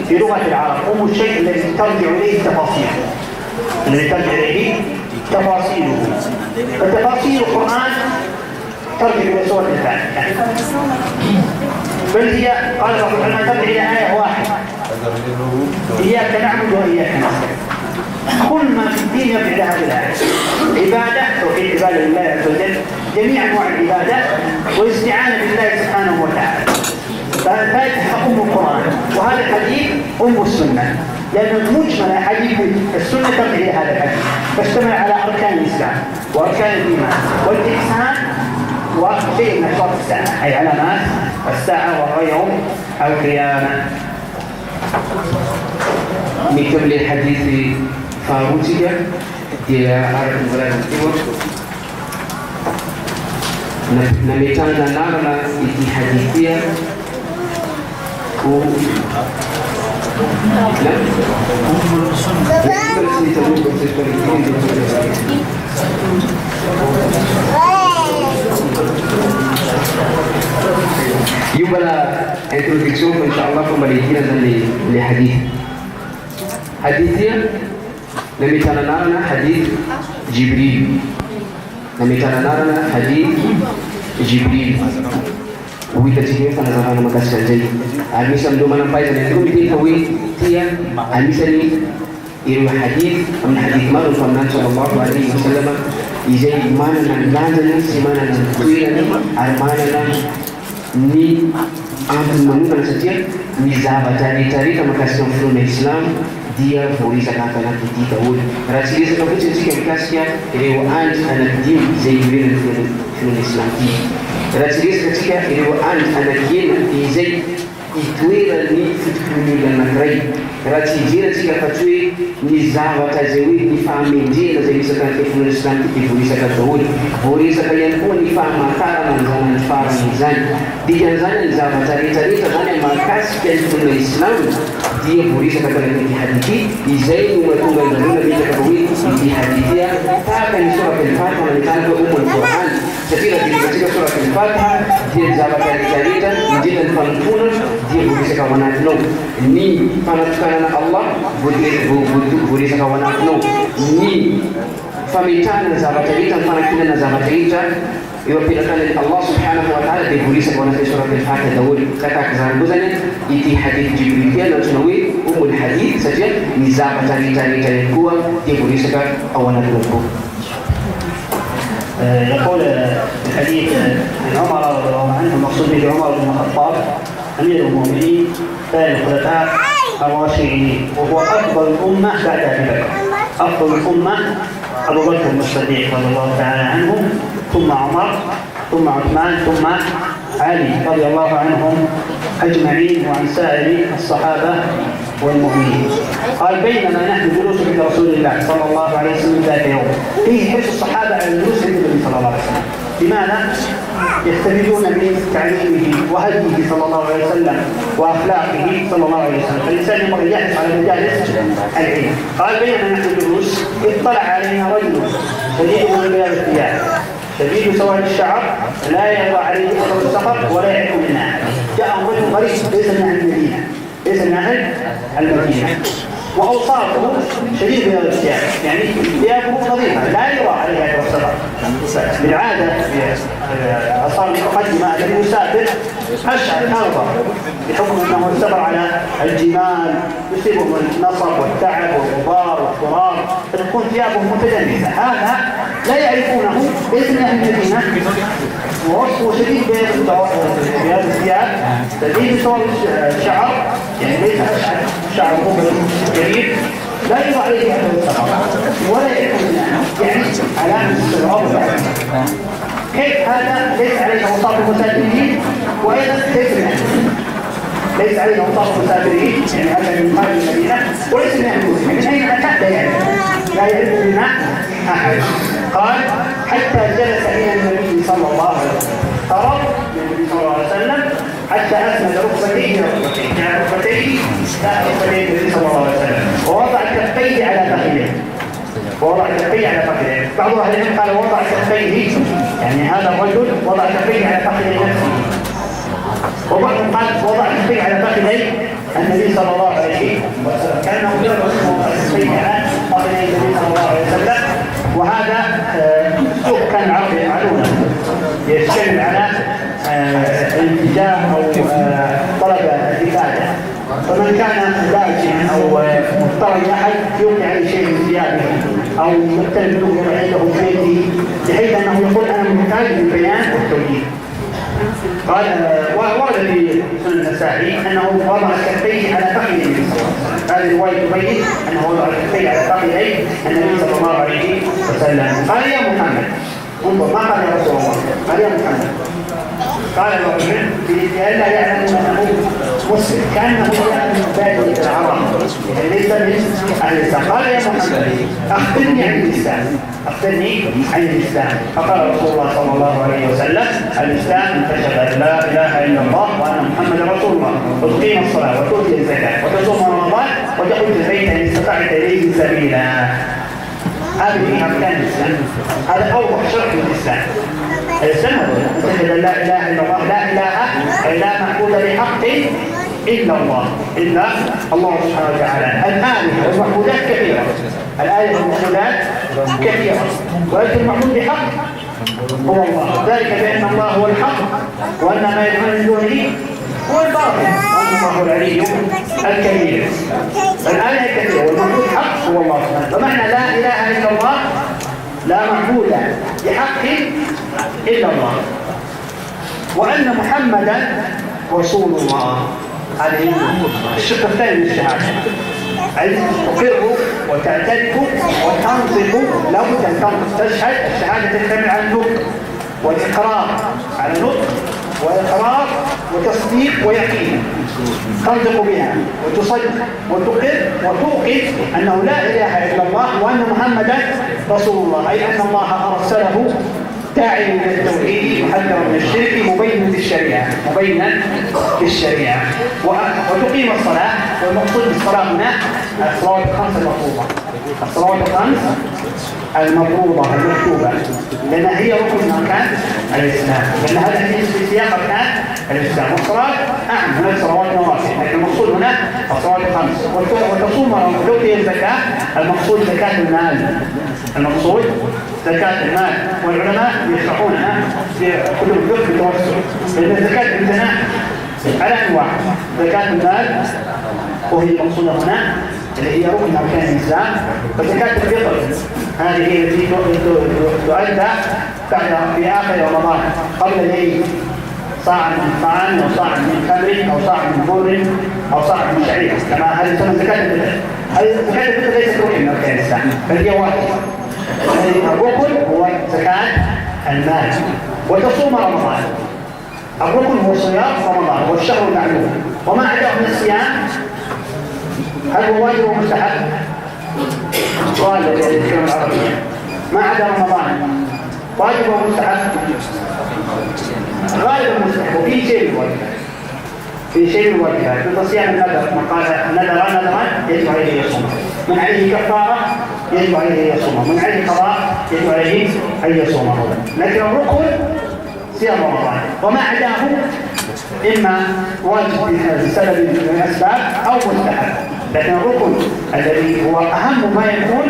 في لغة العرب أم الشيء الذي ترجع إليه تفاصيله، فتفاصيل القرآن ترجع إلى سورة الفاتحة، بل هي قال بعض العلماء ترجع إلى آية واحدة: إياك نعبد وإياك نستعين. كل ما في الدين يرجع إلى هذه الآية: عبادة توحيد عبادة لله عز وجل، جميع أنواع العبادة، والاستعانة بالله سبحانه وتعالى. فالفاتحة أم القرآن، وهذا الحديث أم السنة، لأن المجمل حديث السنة ترجع إلى هذا الحديث، فاشتمل على أركان الإسلام وأركان الإيمان والإحسان وشيء من أشراط الساعة، أي علامات الساعة وهو يوم القيامة. مثل الحديث فاروتيا dia arah berada timur nametana narana ikihadithia Yubala introduction inshallah kembali kita dari hadis. Hadisnya namitana narana hadis Jibril. Namitana narana hadis Jibril. Wita cikin fa nazara makaskan jadi. Almisa ndo manampai sana ndio miti kawi tia almisa ni iru hadis am hadis maru fa sallallahu alaihi wasallam izai mana nan lazana simana nan kuira ni armana nan ni antu manukan saja ni zaba tari kama kasih mfumo Islam dia polisi kata nak kita ul rasili sekarang cikin kasih dia an anak dia zaidin mfumo Islam rasili sekarang dia an anak dia zai ituira ni fitkuni dan nakrai rasili sekarang fatui ni zaba tazewi ni fahami dia zai sekarang mfumo Islam di polisi kata ul polisi kalian pun ni faham makara manzana fara mizan di jangan zaba tari tanah markas mfumo Islam dia polisi kata lagi hadithi izai umatunggal daluna bila kawi di hadithia akan surah al-Fatihah mengenal umul Quran setiap dibaca surah al-Fatihah dia zabat cerita menjadi pantun dia boleh sekawanan no ni panatukanan Allah boleh sekawanan no ni famitana za batalita panakina za batalita يوفقنا الله سبحانه وتعالى بيقوليس وانا في سوره الفاتحه دول كتاك زانبوزنا يتي حديث جبريل لو تنوي الحديث سجل نزاع تاني كوا يقوليس او انا نقول يقول الحديث عن عمر رضي الله عنه المقصود به عمر بن الخطاب امير المؤمنين ثاني الخلفاء الراشدين وهو افضل الامه بعد ابي بكر افضل الامه ابو بكر الصديق رضي الله تعالى عنه ثم عمر ثم عثمان ثم علي رضي الله عنهم اجمعين وعن سائر الصحابه والمؤمنين. قال بينما نحن جلوس عند رسول الله صلى الله عليه وسلم ذات يوم فيه حرص الصحابه على الجلوس عند النبي صلى الله عليه وسلم. لماذا؟ يستفيدون من تعليمه وهديه صلى الله عليه وسلم واخلاقه صلى الله عليه وسلم، فالانسان ينبغي يحرص على مجالس العلم. قال بينما نحن جلوس اطلع علينا رجل شديد من بياض الثياب شديد سواد الشعر لا يرضى عليه اثر السفر ولا يعرف منها. جاء رجل غريب ليس من اهل المدينه ليس من اهل المدينه واوصافه شديد بياض الثياب، يعني ثيابه نظيفه لا يرى عليها اثر السفر. بالعاده في الاثار المتقدمه الذي يسافر اشعر ارضا بحكم انه السفر على الجمال يصيبهم النصب والتعب والغبار والتراب فتكون ثيابهم متدنسه. هذا لا يعرفونه ليس من اهل المدينه ووصفه شديد بهذا الثياب شديد سواد الشعر، يعني ليس اشعر شعره جديد لا يرى عليه هذا السفر ولا يعرف منها، يعني علامه استغراب. كيف هذا ليس عليه اوصاف المسافرين وايضا ليس عليه اوصاف المسافرين، يعني هذا من خارج المدينه وليس من اهل المسلمين، من اين اتى لا يعرف منا احد. قال حتى جلس الى النبي صلى الله عليه وسلم، قرب النبي صلى الله عليه وسلم حتى اسند ركبتيه يعني ركبتيه النبي صلى الله عليه وسلم ووضع كفيه على فخذه بعض اهل العلم قال وضع كفيه، يعني هذا الرجل وضع كفيه على فخذ نفسه، وبعضهم قال وضع كفيه على فخذي النبي صلى الله عليه وسلم كانه وضع كفيه على فخذي النبي صلى الله عليه وسلم. وهذا اسلوب كان العرب يفعلونه يشتمل على الالتجاء او طلب الافاده، فمن كان لاجئا او مضطرا احد يغني عليه شيء من ثيابه او يختلف له عنده في بيته بحيث انه يقول انا محتاج للبيان والتوجيه. قال ورد في سنن النسائي انه وضع كفيه على فخذ النبي صلى الله عليه وسلم، هذه الروايه تبين انه وضع كفيه على فخذي النبي صلى الله عليه وسلم. قال يا محمد، انظر ما قال يا رسول الله، قال يا محمد. قال الرجل لئلا يعلم انه مسلم كانه يعلم بادئ العرب ليس من اهل الاسلام. قال يا محمد اخبرني عن الاسلام، اخبرني عن الاسلام. فقال رسول الله صلى الله عليه وسلم الاسلام ان تشهد ان لا اله الا الله وان محمدا رسول الله وتقيم الصلاه وتؤتي الزكاه وتصوم رمضان وتحج البيت ان استطعت اليه سبيلا. هذه اركان الاسلام، هذا اوضح شرح الاسلام. الاسلام ان تشهد ان لا اله الا الله، لا اله اي لا معبود بحق الا الله الا الله سبحانه وتعالى. الالهه والمعبودات كثيره، الالهه والمعبودات كثيره ولكن المعبود بحق هو الله، ذلك بان الله هو الحق وان ما يدعون من دونه هو الباطل وان الله هو العلي الكبير. الالهه كثيره والمعبود حق هو الله سبحانه. فمعنى لا اله الا الله لا معبود بحق الا الله وان محمدا رسول الله. هذه الشق الثاني من الشهاده، أي تقر وتعتد وتنطق. لابد ان تنطق، تشهد. الشهاده تشتمل على النطق والاقرار، على نطق واقرار وتصديق ويقين، تنطق بها وتصدق وتقر وتوقن انه لا اله الا الله وان محمدا رسول الله، اي ان الله ارسله داعي الى التوحيد محذرا من الشرك مبينا للشريعه وتقيم الصلاه. والمقصود بالصلاه هنا الصلوات الخمس المفروضه، الصلوات الخمس المفروضة المكتوبة، لأن هي ركن من أركان الإسلام، لأن هذا الحديث في سياق أركان الإسلام. والصلاة هناك صلوات نوافل، لكن المقصود هنا الصلوات الخمس. وتصوم وتؤتي الزكاة، المقصود زكاة المال، المقصود زكاة المال. والعلماء يشرحونها في كتب الفقه بالتوسع، لأن الزكاة عندنا على أنواع: زكاة المال وهي المقصودة هنا اللي هي ركن من أركان الإسلام، وزكاة الفطر هذه هي التي تؤدى في آخر رمضان قبل العيد، صاع من طعام أو صاع من تمر أو صاع من بر أو صاع من شعير، كما هذه تسمى زكاة الفطر. هذه زكاة الفطر ليست ركن من أركان الإسلام بل هي واجب. الركن هو زكاة المال. وتصوم رمضان، الركن هو صيام رمضان والشهر المعلوم، وما عداه من الصيام هل هو واجب ومستحب؟ قال الكلمة العربية ما عدا رمضان واجب ومستحب؟ غالبا مستحب، وفي شيء الواجب، في شيء الواجب مثل صيام النذر، من قال نذرا يجب عليه يصوم، من عليه كفارة يجب عليه يصومه، من عليه قضاء يجب عليه أن يصومه. لكن الركن صيام رمضان، وما عداه إما واجب بسبب من الأسباب أو مستحب. لكن الركن الذي هو أهم ما يكون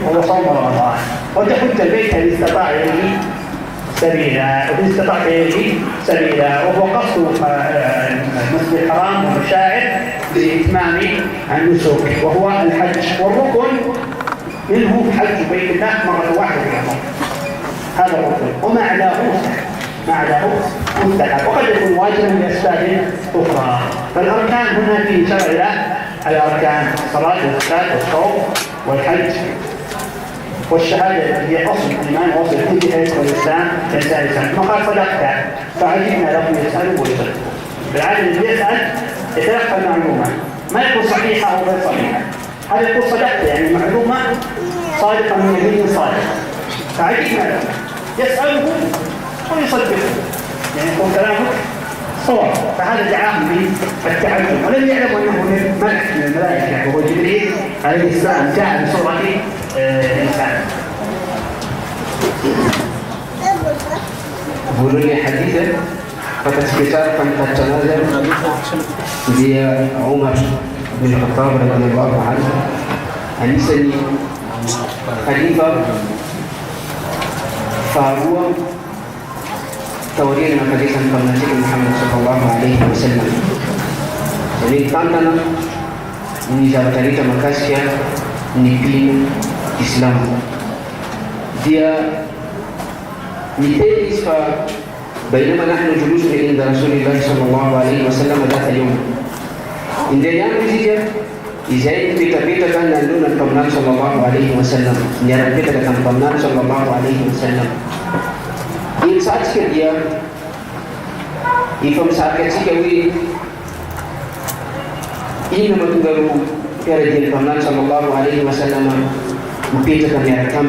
هو صوم رمضان. وتحج البيت إن استطاع إليه سبيلا، وإن استطاع إليه سبيلا، وهو قصد المسجد الحرام والمشاعر لإتمام النسك وهو الحج. والركن منه حج بيت الله مرة واحدة في العمر، هذا الركن. وما عداه مستحب، وقد يكون واجبا لأسباب أخرى. فالأركان هنا في شرع الله الأركان: الصلاة والزكاة والصوم والحج والشهادة هي أصل الإيمان وأصل كل شيء والإسلام كإنسان الإسلام. ثم قال: صدقت، فعجبنا له يسأل ويسأل. بالعادة اللي يسأل يتلقى المعلومة، ما يكون صحيحة أو غير صحيحة، هذا يقول صدقت يعني معلومة صادقة من نبي صادق، فعجبنا له يسأله ويصدقه، يعني يكون كلامه صواب. فهذا دعاهم بالتعلم، ولم يعلموا انه من ملك من الملائكه وهو جبريل عليه السلام جاء بصوره انسان. Boleh hadis pada sekitar tempat jenazah dia Umar bin Khattab radhiyallahu anhu. Hadis ini Khalifah Faruq tawarian hadisan Nabi Muhammad sallallahu alaihi wasallam. Jadi tantana ni cerita makasih ni pin Islam. Dia نتيجة بينما نحن جلوس عند رسول الله صلى الله عليه وسلم ذات اليوم إن أيام الهجرة إذا بيتا كان نلون القمنان صلى الله عليه وسلم نرى بيتا كان القمنان صلى الله عليه وسلم إن ساعات كديا إفهم ساعات كوي إنما تقولوا كردي القمنان صلى الله عليه وسلم بيتا كان يركم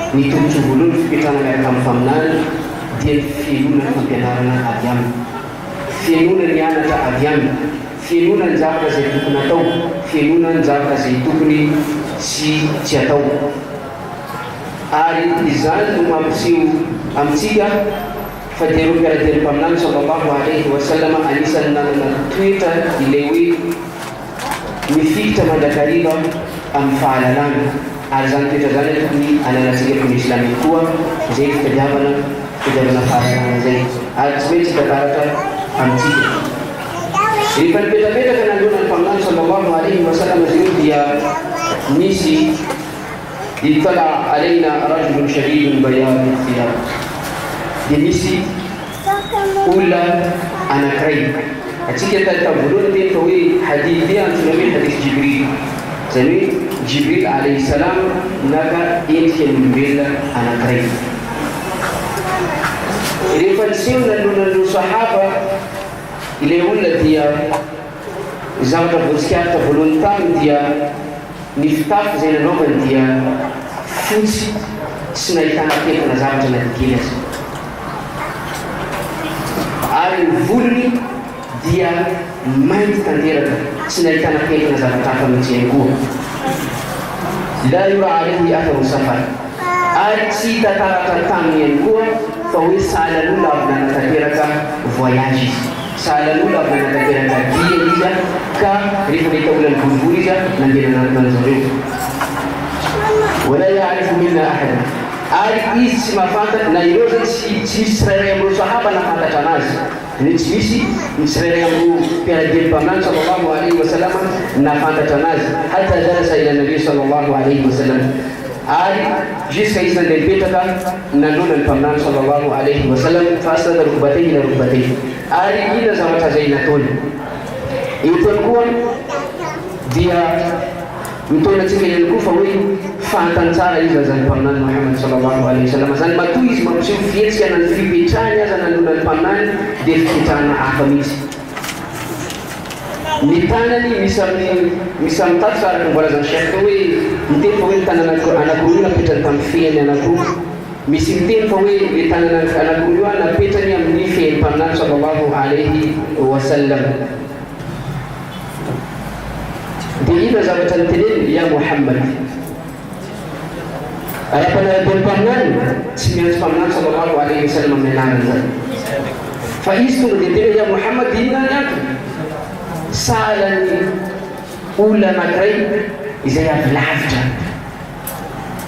ni tumchugulun kita merekam famnan dia filuna kampenarana adyam filuna niana ta adyam filuna zaka zaitukuna tau filuna zaka zaitukuni si chatau ari izal umamsiu amsiga fadiru karadir famnan sallallahu alaihi wasallam anisan na twitter ilewi mifita madakariba amfalalan arzan kita zane tukuni ana nasikia kuni Islami kuwa zaidi kujabana fara zaidi azmeti takarata amtiki ilipan beda-beda kana nuna Muhammad sallallahu alaihi wasallam dia nisi itala alaina rajulun shadidun bayad thiyab nisi ula ana kai atika tatabulun din tawi hadithian sunabi hadis Jibril Jadi Jibril alaihissalam naga intin bila anak kering. Ini pensiun dan sahaba ilewula dia zamda bersiata voluntam dia niftaf zainaloban dia fusi snaitana ke na zamda na kilas. Arin vulni dia main tandira snaitana ke na zamda ta mencienku. la yura alayhi atharu safar ary tsy tantaratra taminy ihany koa fa hoe sahalan'olona avy nanatanteraka voyage izy, sahalan'olona avy nanatanteraka dia izy ka rehefa mety olany boribory izy nandena nananjareo. wala yaarifu minna ahada, ary izy tsy mahafantatra na ireo zany tsy misy tsirairay amin'ireo sahaba nafantatra anazy, tsy misy tsirairay amin'io mpiara-dimy mpaminany sallallahu alaihi wasallam nafantatra anazy hatta jalasa ila nabi sallallahu alaihi wasallam, ary jusqu'à izy nandeha nipetraka nanona ny mpaminany sallallahu alaihi wasallam fa asnada rukbatayhi ila rukbatayhi. Ary ina zavatra zay nataony itony koa dia mitona antsika ihany koa fa hoe fantany tsara izy zany mpaminany Muhammad sallallahu alaihi wasallam, zany matoa izy mampiseho fihetsika na ny fipetrahany aza nanona ny mpaminany dia fipetrahana hafa mihitsy. Ny tanany misy amin'ny tato araka ny voalazany Sheikh hoe miteny fa hoe ny tanana anankiroa napetrany tamin'ny fehany anankiroa, misy miteny fa hoe ny tanana anankiroa napetrany amin'ny fehany mpaminany sallallahu alaihi wasallam. Dia ina zavatra niteneny ya Muhammad arapanarabeny mpaminany tsy miantso mpaminany sallallahu alaihi wasallam amin'ny anarany zany, fa izy tonga dia tena ya Muhammad ina ny antony sahalan'ny olona anankiray izay avy lavitra,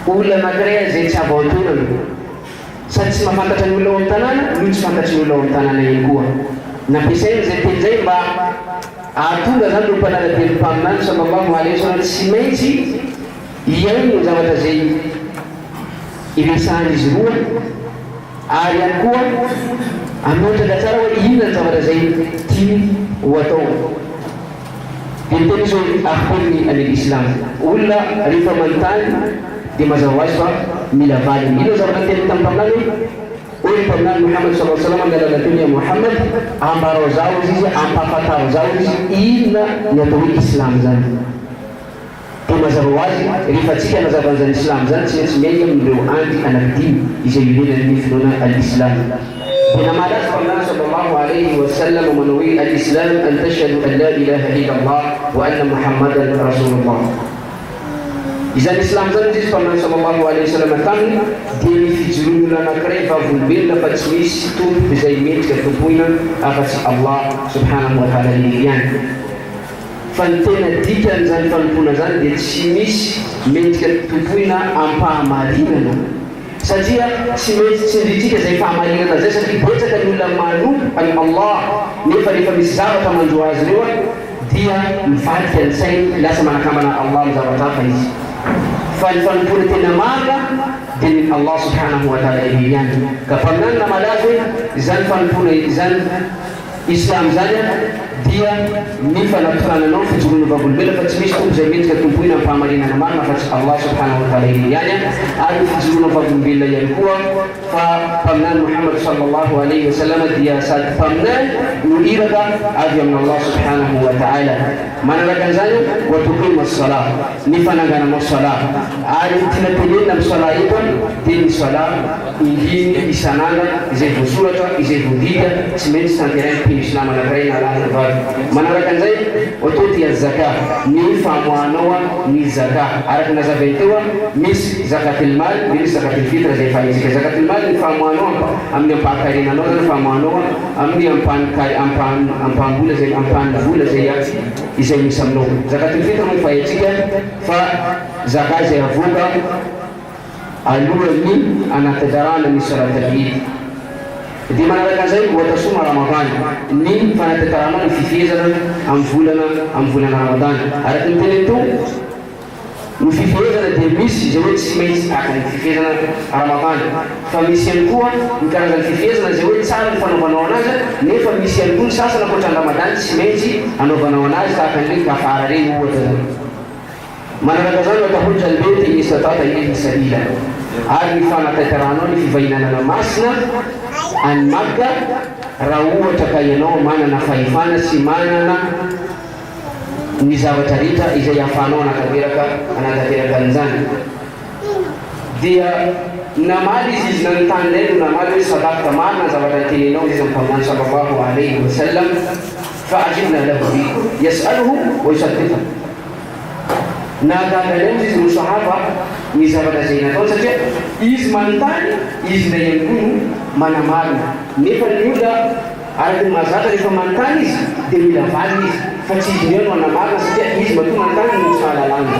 olona anankiray izay tsy avy ao antonany sady tsy mahafantatra ny olona ao amin'ny tanàna no tsy fantatry ny olona ao amin'ny tanàna ihany koa. Nampiasainy zay teny zay mba ahatonga zany no mpanarabeny mpaminany sallallahu alaihi wasallam tsy maintsy iaino ny zavatra zay iresahany izy roa, ary ihany koa anotraka tsara hoe inona ny zavatra zay tiany ho atao. Dia teny izy hoe akhbirni anil islam, olona rehefa manontany dia mazava azy fa mila valiny. Ino zavatra teny tamin'ny mpaminany hoe mpaminany Muhammad sallallahu alaihi wasallam mialana teny ya Muhammad ambaro zao izy, ampafantaro zao izy inona ny atao hoe islam zany. Dia mazava ho azy rehefa tsika nazava an'izany islam zany tsy maintsy miainga amin'ireo andry anankidimy izay ilenany ny finoana al-islam. Dia malaza mpaminany sallallahu alaihi wasallam manao hoe al-islam an tashhadu an la ilaha illa Allah wa anna Muhammadan rasulullah. Izany islam zany izy mpaminany sallallahu alaihi wasallam taminy dia ny fijoroana anankiray vavolombelona fa tsy misy tompo izay metrika tompoina afa-tsy Allah subhanahu wa ta'ala ihany. Fa ny tena dikan'izany fanompona zany dia tsy misy metrika tompoina ampahamarinana, satria tsy maintsy tsindritsika zay fahamarinana zay satria betsaka ny olona manompo any Allah nefa rehefa misy zavatra mandro azy reo dia mivadika ny sainy lasa manakambana Allah amin'ny zavatra hafa izy. Fa ny fanompona tena marina dia ny Allah subhanahu wa ta'ala ihany. Ka mpaminany na malaza hoe izany fanompona izany islam zany dia ny fanatorananao fijoroana vavolombelona fa tsy misy tompo zay metrika tompoina ampahamarinana marina fa tsy Allah subhanahu wa ta'ala ihany. Ary fijoroana vavolombelona ihany koa fa mpaminany Muhammad sallallahu alaihi wasallam dia sady mpaminany no iraka avy amin'ny Allah subhanahu wa ta'ala. Manaraka an'izany wa tuqima as-salah, ny fanangananao salah, ary tinatenenina amin'ny salah eto dia ny salah indimy isan'andro izay voasoratra izay voadika tsy maintsy tanterainy mpino islama anankiray na lahiny vavy. Manaraka an'izay ototy az-zaka, ny famoahanao ny zaka araka nazavainy teo misy zakatul mal, misy zakatul fitra zay fahaizika. Zakatul mal ny famoahanao amin'ny ampahakarenanao zany famoahanao amin'ny ampahavola zay ampahavola zay misy aminao. Zakatul fitra moa fahaitsika fa zaka zay avoaka alohan'ny anatanterahana ny salatul Eid. Dia manaraka an'izay watasuma Ramadan, ny fanatanterahana ny fifehezana amin'ny volana Ramadan. Araka ny teny eto ny fifehezana dia misy izay hoe tsy maintsy tahaka ny fifehezana Ramadan, fa misy ihany koa ny karazany fifehezana izay hoe tsara ny fanaovanao anazy, nefa misy ihany koa ny sasana ankoatran'ny Ramadan tsy maintsy anaovanao anazy tahaka ny kafara reny ohatra zany. Manaraka zany watahujja al-bayt in istata'ta ilayhi sabila, ary ny fanatanteranao ny fivahinanana masina any Makka raha ohatra ka ianao manana fahefana sy manana ny zavatra rehetra izay ahafahanao anatanteraka an'izany. Dia namaly izy nanontany no namaly hoe sadaqta, marina ny zavatra teninao izy amin'ny mpaminany sallallahu alaihi wasallam fa ajibna lahu bi yas'aluhu wa yusaddiqu. nahagagaleo izy no sahaba ny zavatra zay natao satria izy manontany izy nday ihany koa no manamarina nefa ny olona araky ny mahazatra rehefa manontany izy dia mila valina izy fa tsy izy meo no anamarina satria izy matoa manontany no fahalalana.